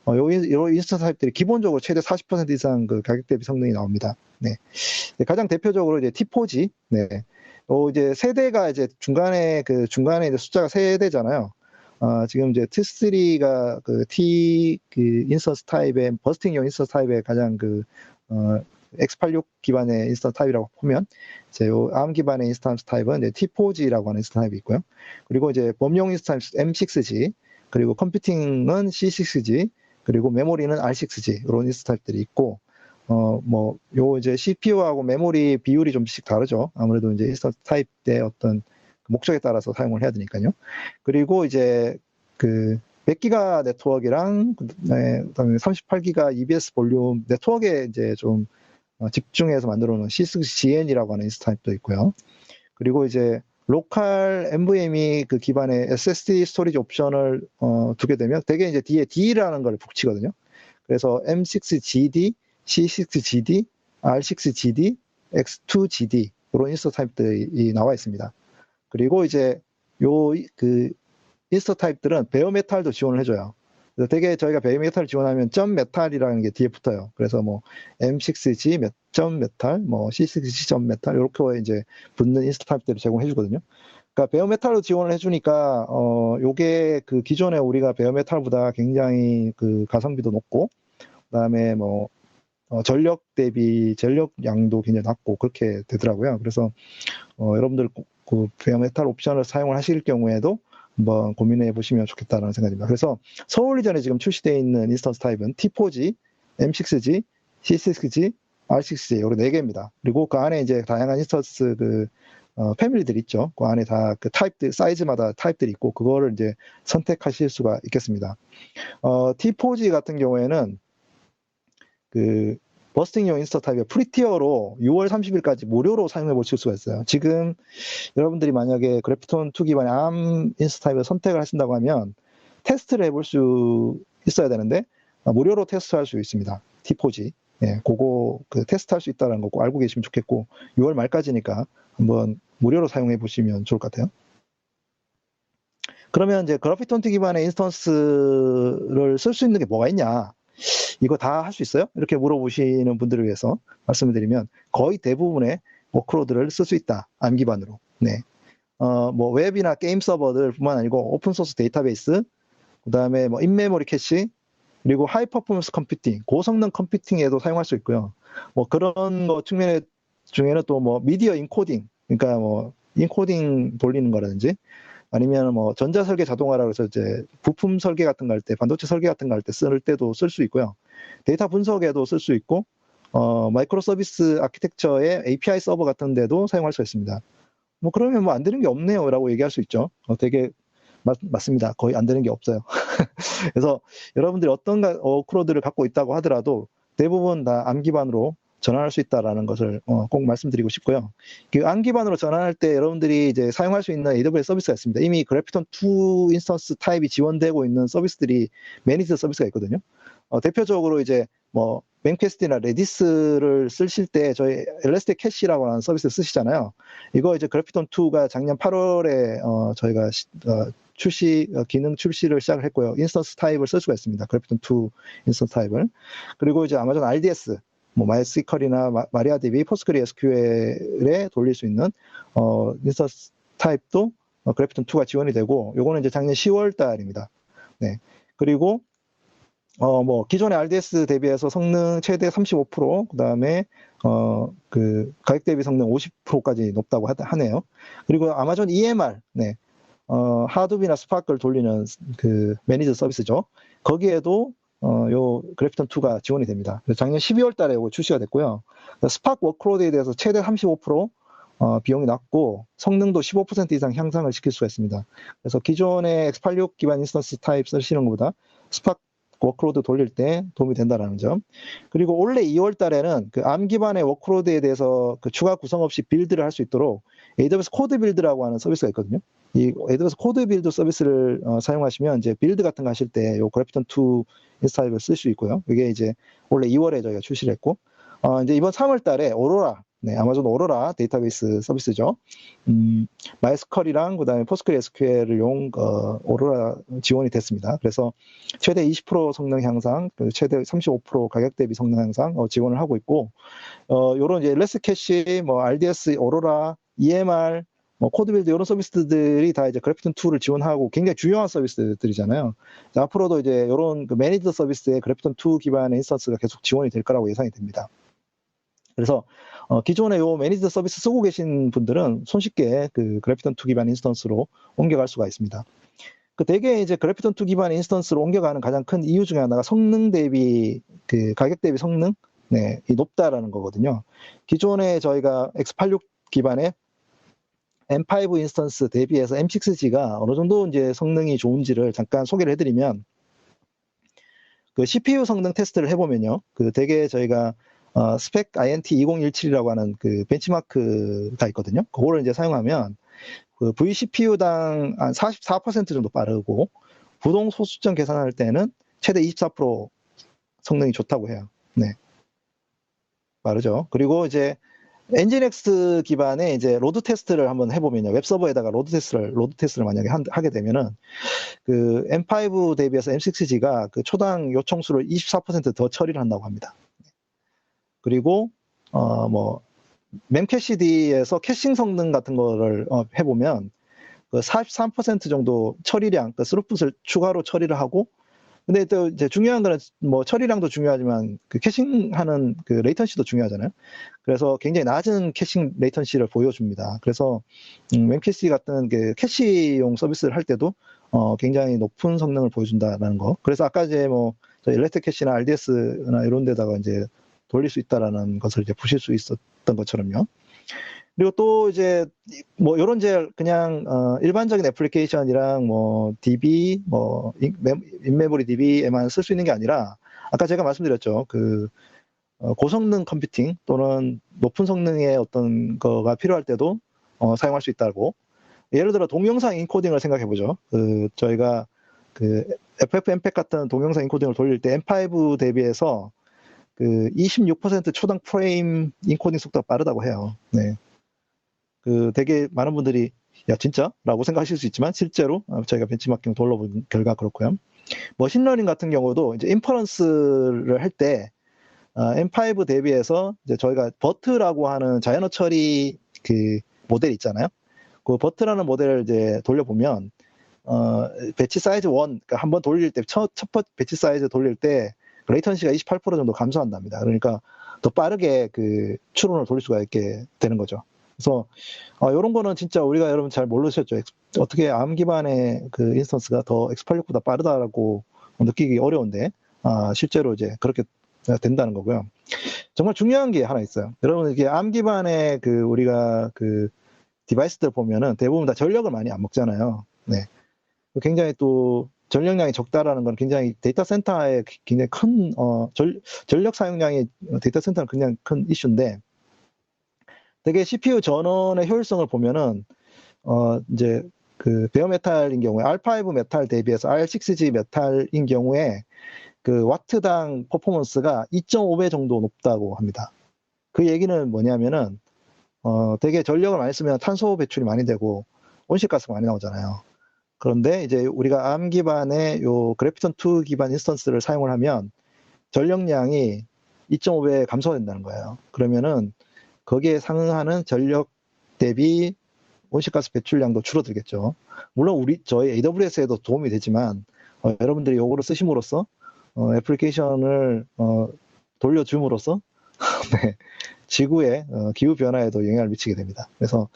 요 인스턴스 타입들이 기본적으로 최대 40% 이상 그 가격 대비 성능이 나옵니다. 네. 가장 대표적으로 이제 T4G, 네. 이제 세대가 이제 중간에 이제 숫자가 세대잖아요. 지금 이제 T3가 그 인스턴스 타입의 버스팅용 인스턴스 타입의 가장 x86 기반의 인스턴스 타입이라고 보면 이제 ARM 기반의 인스턴스 타입은 이제 T4G라고 하는 인스턴스 타입이 있고요. 그리고 이제 범용 인스턴스 타입 M6G, 그리고 컴퓨팅은 C6G, 그리고 메모리는 R6G 이런 인스턴스 타입들이 있고 이제 CPU하고 메모리 비율이 좀씩 다르죠. 아무래도 이제 인스턴스 타입의 어떤 목적에 따라서 사용을 해야 되니까요. 그리고 이제 그 100기가 네트워크랑 그다음에 38기가 EBS 볼륨 네트워크에 이제 좀 집중해서 만들어 놓은 C6GN이라고 하는 인스턴스 타입도 있고요. 그리고 이제 로컬 NVMe 그 기반의 SSD 스토리지 옵션을 두게 되면 되게 이제 뒤에 D라는 걸 붙이거든요. 그래서 M6GD, C6GD, R6GD, X2GD 이런 인스턴스 타입들이 나와 있습니다. 그리고 이제 그 인스턴트 타입들은 베어 메탈도 지원을 해줘요. 그래서 되게 저희가 베어 메탈 지원하면 점 메탈이라는 게 뒤에 붙어요. 그래서 뭐 M6G 점 메탈, 뭐 C6G 점 메탈 이렇게 이제 붙는 인스턴트 타입들을 제공해 주거든요. 그러니까 베어 메탈로 지원을 해주니까 요게 그 기존에 우리가 베어 메탈보다 굉장히 그 가성비도 높고, 그다음에 뭐 전력 대비 전력량도 굉장히 낮고 그렇게 되더라고요. 그래서 여러분들 그 베어 메탈 옵션을 사용을 하실 경우에도 한번 고민해 보시면 좋겠다는 생각입니다. 그래서 서울리전에 지금 출시되어 있는 인스턴스 타입은 T4G, M6G, C6G, R6G 이렇게 4개입니다. 그리고 그 안에 이제 다양한 인스턴스 그 패밀리들 있죠. 그 안에 다 그 타입들 사이즈마다 타입들이 있고 그거를 이제 선택하실 수가 있겠습니다. T4G 같은 경우에는 그 버스팅용 인스턴트 타입의 프리티어로 6월 30일까지 무료로 사용해 보실 수가 있어요. 지금 여러분들이 만약에 그래프톤2 기반의 ARM 인스턴트 타입을 선택을 하신다고 하면 테스트를 해볼 수 있어야 되는데 무료로 테스트할 수 있습니다. T4G. 예, 그거 그 테스트할 수 있다는 거 꼭 알고 계시면 좋겠고 6월 말까지니까 한번 무료로 사용해 보시면 좋을 것 같아요. 그러면 이제 그래프톤2 기반의 인스턴스를 쓸 수 있는 게 뭐가 있냐? 이거 다 할 수 있어요? 이렇게 물어보시는 분들을 위해서 말씀을 드리면 거의 대부분의 워크로드를 쓸 수 있다. ARM 기반으로. 네. 뭐 웹이나 게임 서버들뿐만 아니고 오픈소스 데이터베이스, 그 다음에 뭐 인메모리 캐시, 그리고 하이 퍼포먼스 컴퓨팅, 고성능 컴퓨팅에도 사용할 수 있고요. 뭐 그런 거 측면 중에는 또 뭐 미디어 인코딩, 그러니까 뭐 인코딩 돌리는 거라든지 아니면 뭐 전자 설계 자동화라고 해서 이제 부품 설계 같은 거 할 때, 반도체 설계 같은 거 할 때 쓸 때도 쓸 수 있고요. 데이터 분석에도 쓸 수 있고, 마이크로 서비스 아키텍처의 API 서버 같은 데도 사용할 수 있습니다. 뭐 그러면 뭐 안 되는 게 없네요 라고 얘기할 수 있죠. 되게 맞습니다. 거의 안 되는 게 없어요. 그래서 여러분들이 어떤 워크로드를 갖고 있다고 하더라도 대부분 다 ARM 기반으로 전환할 수 있다라는 것을 꼭 말씀드리고 싶고요. 그 ARM 기반으로 전환할 때 여러분들이 이제 사용할 수 있는 AWS 서비스가 있습니다. 이미 그래프톤2 인스턴스 타입이 지원되고 있는 서비스들이 매니지 서비스가 있거든요. 대표적으로 이제 뭐 맨퀘스트나 레디스를 쓰실 때 저희 엘라스틱 캐시라고 하는 서비스를 쓰시잖아요. 이거 이제 그래프톤2가 작년 8월에 저희가 기능 출시를 시작을 했고요. 인스턴스 타입을 쓸 수가 있습니다. 그래프톤2 인스턴스 타입을. 그리고 이제 아마존 RDS, 뭐 MySQL이나 마리아DB, PostgreSQL에 돌릴 수 있는 인스턴스 타입도 그래프톤2가 지원이 되고, 요거는 이제 작년 10월 달입니다. 네. 그리고 뭐 기존의 RDS 대비해서 성능 최대 35%, 그다음에 그 가격 대비 성능 50%까지 높다고 하네요. 그리고 아마존 EMR, 네. 하둡이나 스파크를 돌리는 그 매니저 서비스죠. 거기에도 요 그래프톤2가 지원이 됩니다. 그래서 작년 12월 달에 이거 출시가 됐고요. 스파크 워크로드에 대해서 최대 35% 비용이 낮고 성능도 15% 이상 향상을 시킬 수가 있습니다. 그래서 기존의 X86 기반 인스턴스 타입 쓰시는 것보다 스파크 워크로드 돌릴 때 도움이 된다는 점. 그리고 올해 2월 달에는 그 ARM 기반의 워크로드에 대해서 그 추가 구성 없이 빌드를 할 수 있도록 AWS 코드 빌드라고 하는 서비스가 있거든요. 이 AWS 코드 빌드 서비스를 사용하시면 이제 빌드 같은 거 하실 때 이 그래프톤2 인스타입을 쓸 수 있고요. 이게 이제 올해 2월에 저희가 출시를 했고, 이제 이번 3월 달에 오로라, 네, 아마존 오로라 데이터베이스 서비스죠. 마이스컬이랑 그다음에 포스트그레스QL을 오로라 지원이 됐습니다. 그래서 최대 20% 성능 향상, 최대 35% 가격 대비 성능 향상 지원을 하고 있고, 요런 이제 레스 캐시, 뭐 RDS, 오로라, EMR, 뭐 코드빌드 이런 서비스들이 다 이제 그래프톤2를 지원하고 굉장히 중요한 서비스들이잖아요. 앞으로도 이제 이런 그 매니저 서비스에 그래프톤2 기반의 인스턴스가 계속 지원이 될 거라고 예상이 됩니다. 그래서 기존에 요 매니저 서비스 쓰고 계신 분들은 손쉽게 그 그래프톤2 기반 인스턴스로 옮겨갈 수가 있습니다. 그 대개 이제 그래프톤2 기반 인스턴스로 옮겨가는 가장 큰 이유 중에 하나가 성능 대비 그 가격 대비 성능, 네, 이 높다라는 거거든요. 기존에 저희가 X86 기반의 M5 인스턴스 대비해서 M6G가 어느 정도 이제 성능이 좋은지를 잠깐 소개를 해드리면, 그 CPU 성능 테스트를 해보면요, 그 대개 저희가 스펙 INT 2017이라고 하는 그 벤치마크가 있거든요. 그거를 이제 사용하면 그 vCPU당 한 44% 정도 빠르고 부동 소수점 계산할 때는 최대 24% 성능이 좋다고 해요. 네, 빠르죠. 그리고 이제 엔진엑스 기반의 이제 로드 테스트를 한번 해보면요. 웹서버에다가 로드 테스트를 만약에 하게 되면은 그 M5 대비해서 M6G가 그 초당 요청 수를 24%더 처리를 한다고 합니다. 그리고 뭐 memcachd에서 캐싱 성능 같은 거를 해보면 그 43% 정도 처리량, 그 스루풋을 추가로 처리를 하고, 근데 또 이제 중요한 거는 뭐 처리량도 중요하지만 그 캐싱하는 그 레이턴시도 중요하잖아요. 그래서 굉장히 낮은 캐싱 레이턴시를 보여줍니다. 그래서 memcache 같은 그 캐시용 서비스를 할 때도 굉장히 높은 성능을 보여준다라는 거. 그래서 아까 이제 뭐 일렉트릭 캐시나 RDS나 이런 데다가 이제 돌릴 수 있다라는 것을 이제 보실 수 있었던 것처럼요. 그리고 또 이제 뭐 이런 이제 그냥 일반적인 애플리케이션이랑 뭐 DB, 뭐 인메모리 DB에만 쓸 수 있는 게 아니라 아까 제가 말씀드렸죠. 그 고성능 컴퓨팅 또는 높은 성능의 어떤 거가 필요할 때도 사용할 수 있다고. 예를 들어 동영상 인코딩을 생각해 보죠. 그 저희가 그 FFmpeg 같은 동영상 인코딩을 돌릴 때 M5 대비해서 그 26% 초당 프레임 인코딩 속도가 빠르다고 해요. 네. 그 되게 많은 분들이 야 진짜? 라고 생각하실 수 있지만 실제로 저희가 벤치마킹 돌려본 결과 그렇고요. 머신러닝 같은 경우도 이제 인퍼런스를 할 때 M5 대비해서 이제 저희가 버트라고 하는 자연어 처리 그 모델 있잖아요. 그 버트라는 모델을 이제 돌려보면 배치 사이즈 1, 그러니까 한번 돌릴 때 첫 배치 사이즈 돌릴 때 레이턴시가 28% 정도 감소한답니다. 그러니까 더 빠르게 그 추론을 돌릴 수가 있게 되는 거죠. 그래서 이런 거는 진짜 우리가 여러분 잘 모르셨죠. 어떻게 ARM 기반의 그 인스턴스가 더 X86보다 빠르다라고 느끼기 어려운데 실제로 이제 그렇게 된다는 거고요. 정말 중요한 게 하나 있어요. 여러분 이게 ARM 기반의 그 우리가 그 디바이스들 보면은 대부분 다 전력을 많이 안 먹잖아요. 네. 굉장히 또 전력량이 적다라는 건 굉장히 데이터 센터에 굉장히 큰 전력 사용량이 데이터 센터는 굉장히 큰 이슈인데 되게 CPU 전원의 효율성을 보면은 이제 그 베어 메탈인 경우에 R5 메탈 대비해서 R6G 메탈인 경우에 그 와트당 퍼포먼스가 2.5배 정도 높다고 합니다. 그 얘기는 뭐냐면은 되게 전력을 많이 쓰면 탄소 배출이 많이 되고 온실가스가 많이 나오잖아요. 그런데 이제 우리가 ARM 기반의 요 그래피톤2 기반 인스턴스를 사용을 하면 전력량이 2.5배 감소된다는 거예요. 그러면은 거기에 상응하는 전력 대비 온실가스 배출량도 줄어들겠죠. 물론 저희 AWS에도 도움이 되지만 여러분들이 요거를 쓰심으로써 애플리케이션을 돌려줌으로써 네, 지구의 기후 변화에도 영향을 미치게 됩니다. 그래서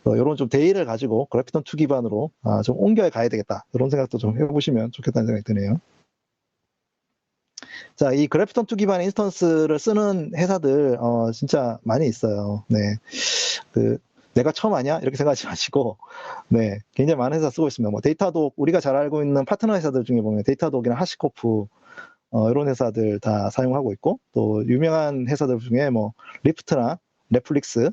이런 좀 대의를 가지고 그래피톤2 기반으로 좀 옮겨 가야 되겠다. 이런 생각도 좀 해보시면 좋겠다는 생각이 드네요. 자, 이 그래피톤2 기반 인스턴스를 쓰는 회사들 진짜 많이 있어요. 네, 그 내가 처음 아냐 이렇게 생각하지 마시고, 네, 굉장히 많은 회사 쓰고 있습니다. 뭐 데이터독 우리가 잘 알고 있는 파트너 회사들 중에 보면 데이터독이나 하시코프 이런 회사들 다 사용하고 있고, 또 유명한 회사들 중에 뭐 리프트나 넷플릭스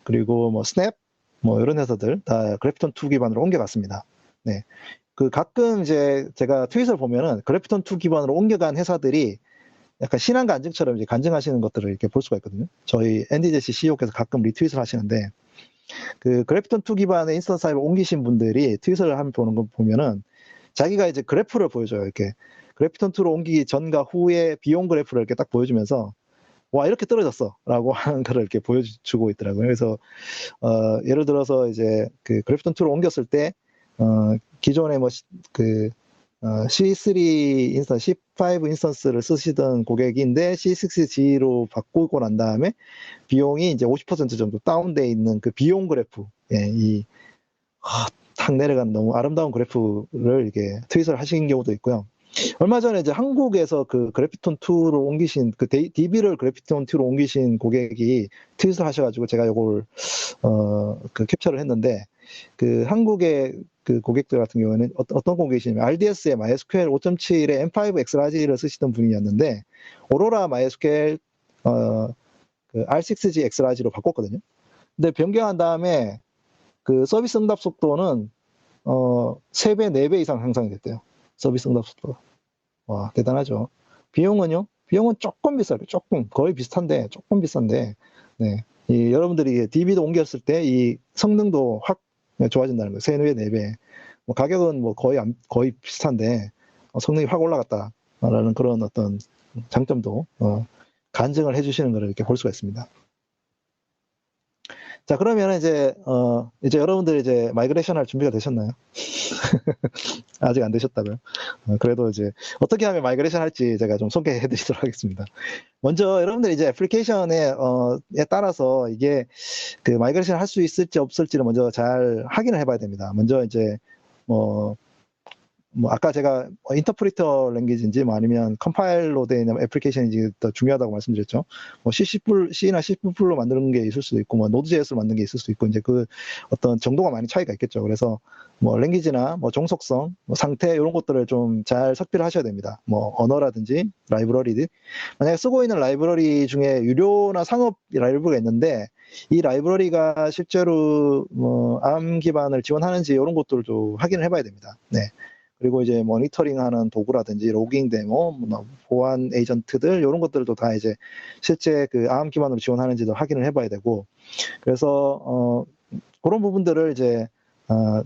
그리고 뭐 스냅 뭐 이런 회사들 다 그래피톤2 기반으로 옮겨갔습니다. 네. 그 가끔 이제 제가 트윗을 보면은 그래피톤2 기반으로 옮겨간 회사들이 약간 신한 간증처럼 이제 간증하시는 것들을 이렇게 볼 수가 있거든요. 저희 NDJC CEO께서 가끔 리트윗을 하시는데 그 그래피톤2 기반의 인스턴스 타입을 옮기신 분들이 트윗을 하면 보는 거 보면은 자기가 이제 그래프를 보여줘요. 이렇게 그래피톤2로 옮기기 전과 후의 비용 그래프를 이렇게 딱 보여주면서 와 이렇게 떨어졌어라고 하는 거를 이렇게 보여주고 있더라고요. 그래서 예를 들어서 이제 그 그래피톤2로 옮겼을 때 기존에 뭐 그 C3 인스턴스, C5 인스턴스를 쓰시던 고객인데 C6G로 바꾸고 난 다음에 비용이 이제 50% 정도 다운돼 있는 그 비용 그래프, 탁 내려간 너무 아름다운 그래프를 이렇게 트윗을 하신 경우도 있고요. 얼마 전에 이제 한국에서 그 그래피톤2로 옮기신 그 DB를 그래피톤2로 옮기신 고객이 트윗을 하셔가지고 제가 이걸 그 캡처를 했는데 그 한국의 그 고객들 같은 경우에는 어떤 고객이시냐면 RDS의 MySQL 5.7에 M5 엑스라지를 쓰시던 분이었는데 오로라 MySQL 그 R6G 엑스라지로 바꿨거든요. 근데 변경한 다음에 그 서비스 응답 속도는 3배, 4배 이상 향상이 됐대요. 서비스 응답 속도가. 와, 대단하죠. 비용은요? 비용은 조금 비싸요. 조금. 거의 비슷한데, 조금 비싼데, 네. 여러분들이 DB도 옮겼을 때 이 성능도 확 좋아진다는 거예요. 3배, 4배. 뭐 가격은 뭐 거의 비슷한데 성능이 확 올라갔다라는 그런 어떤 장점도 간증을 해주시는 것을 이렇게 볼 수가 있습니다. 자, 그러면 이제 여러분들 이제 마이그레이션 할 준비가 되셨나요? 아직 안 되셨다고요? 그래도 이제 어떻게 하면 마이그레이션 할지 제가 좀 소개해 드리도록 하겠습니다. 먼저 여러분들 이제 애플리케이션에 따라서 이게 그 마이그레이션 할 수 있을지 없을지를 먼저 잘 확인을 해봐야 됩니다. 먼저 이제 아까 제가 인터프리터 랭귀지인지 아니면 컴파일로 되어 있는 애플리케이션인지 더 중요하다고 말씀드렸죠. C나 C++로 만드는 게 있을 수도 있고, Node.js로 만든 게 있을 수도 있고, 이제 그 어떤 정도가 많이 차이가 있겠죠. 그래서 랭귀지나 종속성, 상태 이런 것들을 좀 잘 섭취를 하셔야 됩니다. 언어라든지 라이브러리들. 만약에 쓰고 있는 라이브러리 중에 유료나 상업 라이브러리가 있는데 이 라이브러리가 실제로 ARM 기반을 지원하는지 이런 것들을 좀 확인을 해봐야 됩니다. 네. 그리고 이제 모니터링하는 도구라든지 로깅 데모, 보안 에이전트들 이런 것들도 다 이제 실제 그 ARM 기반으로 지원하는지도 확인을 해봐야 되고, 그래서 그런 부분들을 이제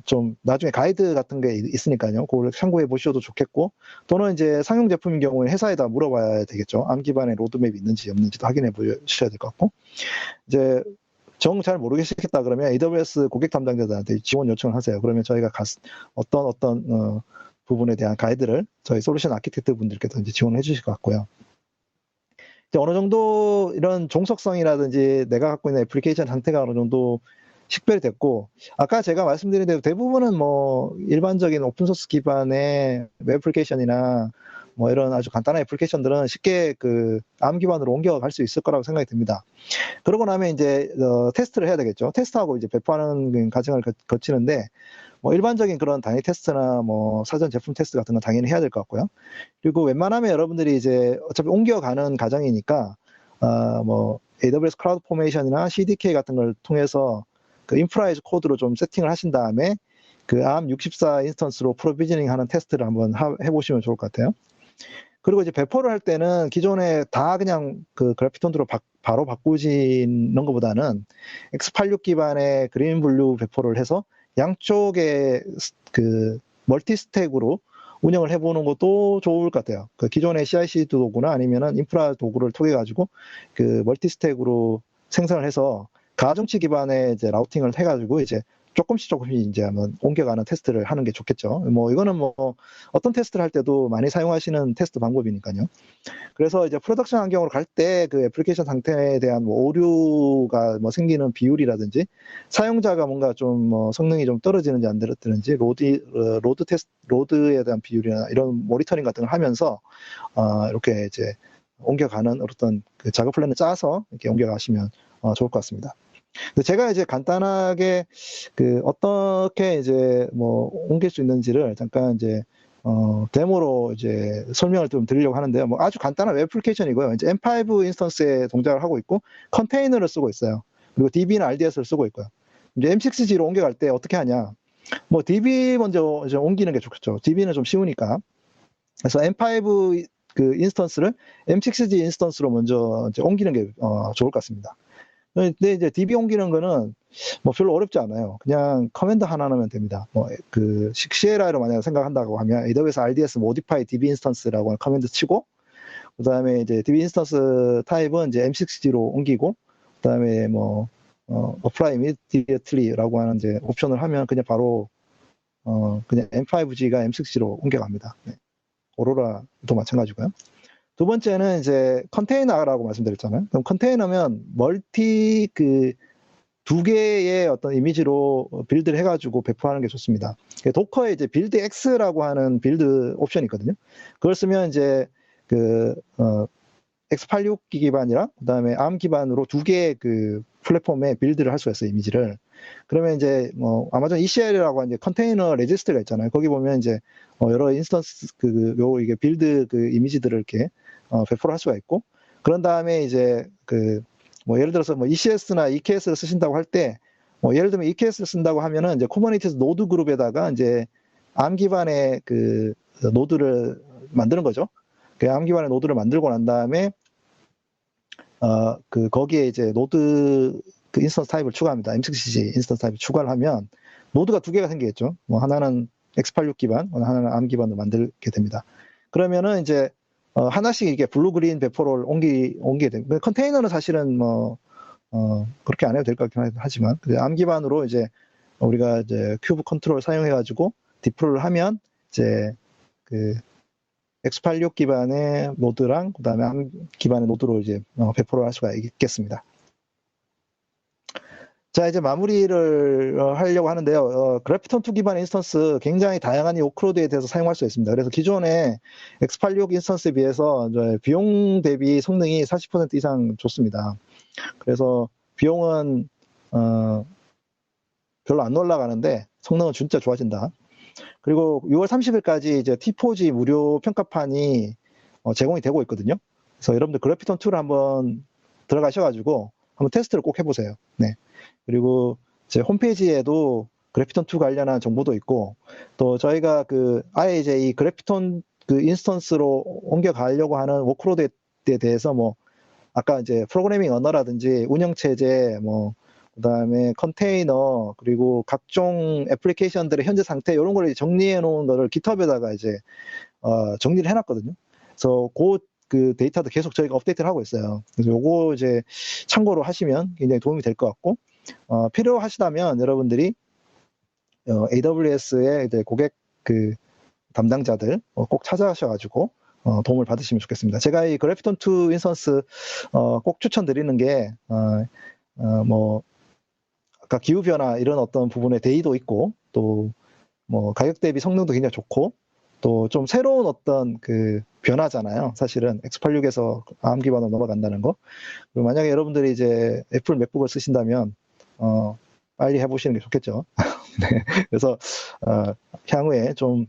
좀 나중에 가이드 같은 게 있으니까요. 그걸 참고해 보셔도 좋겠고, 또는 이제 상용 제품인 경우에 회사에다 물어봐야 되겠죠. ARM 기반의 로드맵이 있는지 없는지도 확인해 보셔야 될 것 같고, 이제 정 잘 모르겠다 그러면 AWS 고객 담당자들한테 지원 요청을 하세요. 그러면 저희가 어떤 부분에 대한 가이드를 저희 솔루션 아키텍트 분들께서 이제 지원해 주실 것 같고요. 이제 어느 정도 이런 종속성이라든지 내가 갖고 있는 애플리케이션 상태가 어느 정도 식별이 됐고, 아까 제가 말씀드린 대로 대부분은 일반적인 오픈소스 기반의 웹 애플리케이션이나 이런 아주 간단한 애플리케이션들은 쉽게 그 ARM 기반으로 옮겨갈 수 있을 거라고 생각이 듭니다. 그러고 나면 이제 테스트를 해야 되겠죠. 테스트하고 이제 배포하는 과정을 거치는데, 일반적인 그런 단위 테스트나 사전 제품 테스트 같은 건 당연히 해야 될 것 같고요. 그리고 웬만하면 여러분들이 이제 어차피 옮겨가는 과정이니까 AWS 클라우드 포메이션이나 CDK 같은 걸 통해서 그 인프라이즈 코드로 좀 세팅을 하신 다음에 그 ARM64 인스턴스로 프로비저닝 하는 테스트를 한번 해보시면 좋을 것 같아요. 그리고 이제 배포를 할 때는 기존에 다 그냥 그 그래피톤으로 바로 바꾸시는 것보다는 x86 기반의 그린 블루 배포를 해서 양쪽에 그 멀티 스택으로 운영을 해보는 것도 좋을 것 같아요. 그 기존의 CI/CD 도구나 아니면은 인프라 도구를 통해 가지고 그 멀티 스택으로 생성을 해서 가중치 기반의 이제 라우팅을 해가지고 이제 조금씩 이제 한번 옮겨가는 테스트를 하는 게 좋겠죠. 이거는 어떤 테스트를 할 때도 많이 사용하시는 테스트 방법이니까요. 그래서 이제 프로덕션 환경으로 갈 때 그 애플리케이션 상태에 대한 오류가 생기는 비율이라든지 사용자가 뭔가 좀 성능이 좀 떨어지는지 안 떨어지는지 로드에 대한 비율이나 이런 모니터링 같은 걸 하면서 이렇게 이제 옮겨가는 어떤 그 작업 플랜을 짜서 이렇게 옮겨가시면 좋을 것 같습니다. 제가 이제 간단하게 그 어떻게 이제 옮길 수 있는지를 잠깐 이제 데모로 이제 설명을 좀 드리려고 하는데요. 아주 간단한 웹 애플리케이션이고요. 이제 M5 인스턴스에 동작을 하고 있고 컨테이너를 쓰고 있어요. 그리고 DB나 RDS를 쓰고 있고요. 이제 M6G로 옮겨갈 때 어떻게 하냐? DB 먼저 이제 옮기는 게 좋겠죠. DB는 좀 쉬우니까. 그래서 M5 그 인스턴스를 M6G 인스턴스로 먼저 이제 옮기는 게 좋을 것 같습니다. 근데 이제 DB 옮기는 거는 별로 어렵지 않아요. 그냥 커맨드 하나 넣으면 됩니다. 그 CLI로 만약에 생각한다고 하면 AWS RDS modify DB instance라고 하는 커맨드 치고, 그 다음에 이제 DB instance 타입은 이제 M6G로 옮기고, 그 다음에 apply immediately라고 하는 이제 옵션을 하면 그냥 바로 그냥 M5G가 M6G로 옮겨갑니다. 네. 오로라도 마찬가지고요. 두 번째는 이제 컨테이너라고 말씀드렸잖아요. 그럼 컨테이너면 멀티 두 개의 어떤 이미지로 빌드를 해가지고 배포하는 게 좋습니다. 도커에 이제 빌드 X라고 하는 빌드 옵션이 있거든요. 그걸 쓰면 이제 x86 기반이랑 그다음에 ARM 기반으로 두 개의 그 플랫폼에 빌드를 할 수가 있어요, 이미지를. 그러면 이제 아마존 ECL이라고 하는 컨테이너 레지스트가 있잖아요. 거기 보면 이제 여러 인스턴스 이게 빌드 이미지들을 이렇게 배포를 할 수가 있고, 그런 다음에 이제 예를 들어서 ECS나 EKS를 쓰신다고 할 때, 예를 들면 EKS를 쓴다고 하면은 이제 쿠버네티스 노드 그룹에다가 이제 ARM 기반의 그 노드를 만드는 거죠. 그 ARM 기반의 노드를 만들고 난 다음에 거기에 이제 노드 그 인스턴스 타입을 추가합니다. M6CC 인스턴스 타입을 추가를 하면 노드가 두 개가 생기겠죠. 뭐 하나는 X86 기반, 하나는 ARM 기반으로 만들게 됩니다. 그러면은 이제 하나씩 이게 블루 그린 배포를 옮기게 됩니다. 컨테이너는 사실은 그렇게 안 해도 될 것 같긴 하지만 ARM 기반으로 이제 우리가 이제 큐브 컨트롤 사용해가지고 디플로이를 하면 이제 그 X86 기반의 노드랑 그다음에 ARM 기반의 노드로 이제 배포를 할 수가 있겠습니다. 자, 이제 마무리를 하려고 하는데요. 그래피톤2 기반 인스턴스 굉장히 다양한 이 워크로드에 대해서 사용할 수 있습니다. 그래서 기존의 X86 인스턴스에 비해서 비용 대비 성능이 40% 이상 좋습니다. 그래서 비용은 별로 안 올라가는데 성능은 진짜 좋아진다. 그리고 6월 30일까지 이제 T4G 무료 평가판이 제공이 되고 있거든요. 그래서 여러분들 그래피톤2를 한번 들어가셔가지고 한번 테스트를 꼭 해보세요. 네. 그리고 제 홈페이지에도 그래피톤2 관련한 정보도 있고, 또 저희가 아예 이제 이 그래피톤 인스턴스로 옮겨가려고 하는 워크로드에 대해서 아까 이제 프로그래밍 언어라든지 운영체제, 그다음에 컨테이너, 그리고 각종 애플리케이션들의 현재 상태, 이런 걸 정리해 놓은 거를 GitHub에다가 이제, 정리를 해놨거든요. 그래서 그 데이터도 계속 저희가 업데이트를 하고 있어요. 그래서 요거 이제 참고로 하시면 굉장히 도움이 될 것 같고, 필요하시다면 여러분들이 AWS의 고객 담당자들 꼭 찾아가셔가지고 도움을 받으시면 좋겠습니다. 제가 이 그래피톤2 인스턴스 꼭 추천드리는 게 아까 기후변화 이런 어떤 부분에 대의도 있고, 또 가격 대비 성능도 굉장히 좋고, 또 좀 새로운 어떤 변화잖아요. 사실은 X86에서 ARM 기반으로 넘어간다는 거. 그리고 만약에 여러분들이 이제 애플 맥북을 쓰신다면 빨리 해보시는 게 좋겠죠. 네. 그래서 향후에 좀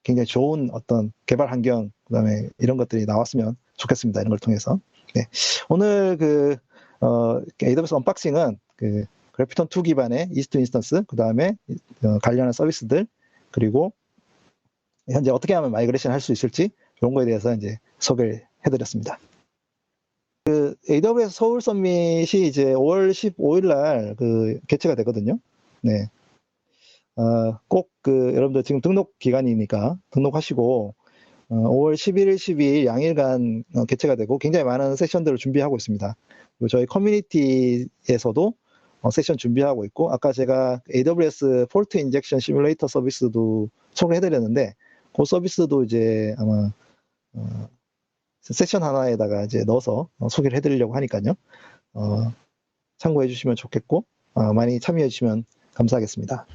굉장히 좋은 어떤 개발 환경, 그다음에 이런 것들이 나왔으면 좋겠습니다. 이런 걸 통해서. 네. 오늘 AWS 언박싱은 그래피톤2 기반의 EC2 인스턴스, 그다음에 관련한 서비스들, 그리고 현재 어떻게 하면 마이그레이션 할 수 있을지 이런 거에 대해서 이제 소개를 해드렸습니다. AWS 서울 서밋이 이제 5월 15일 날 개최가 되거든요. 네. 꼭 여러분들 지금 등록 기간이니까 등록하시고 5월 11일, 12일 양일간 개최가 되고 굉장히 많은 세션들을 준비하고 있습니다. 그리고 저희 커뮤니티에서도 세션 준비하고 있고, 아까 제가 AWS 폴트 인젝션 시뮬레이터 서비스도 소개해드렸는데, 그 서비스도 이제 아마 세션 하나에다가 이제 넣어서 소개를 해드리려고 하니까요. 참고해 주시면 좋겠고, 많이 참여해 주시면 감사하겠습니다.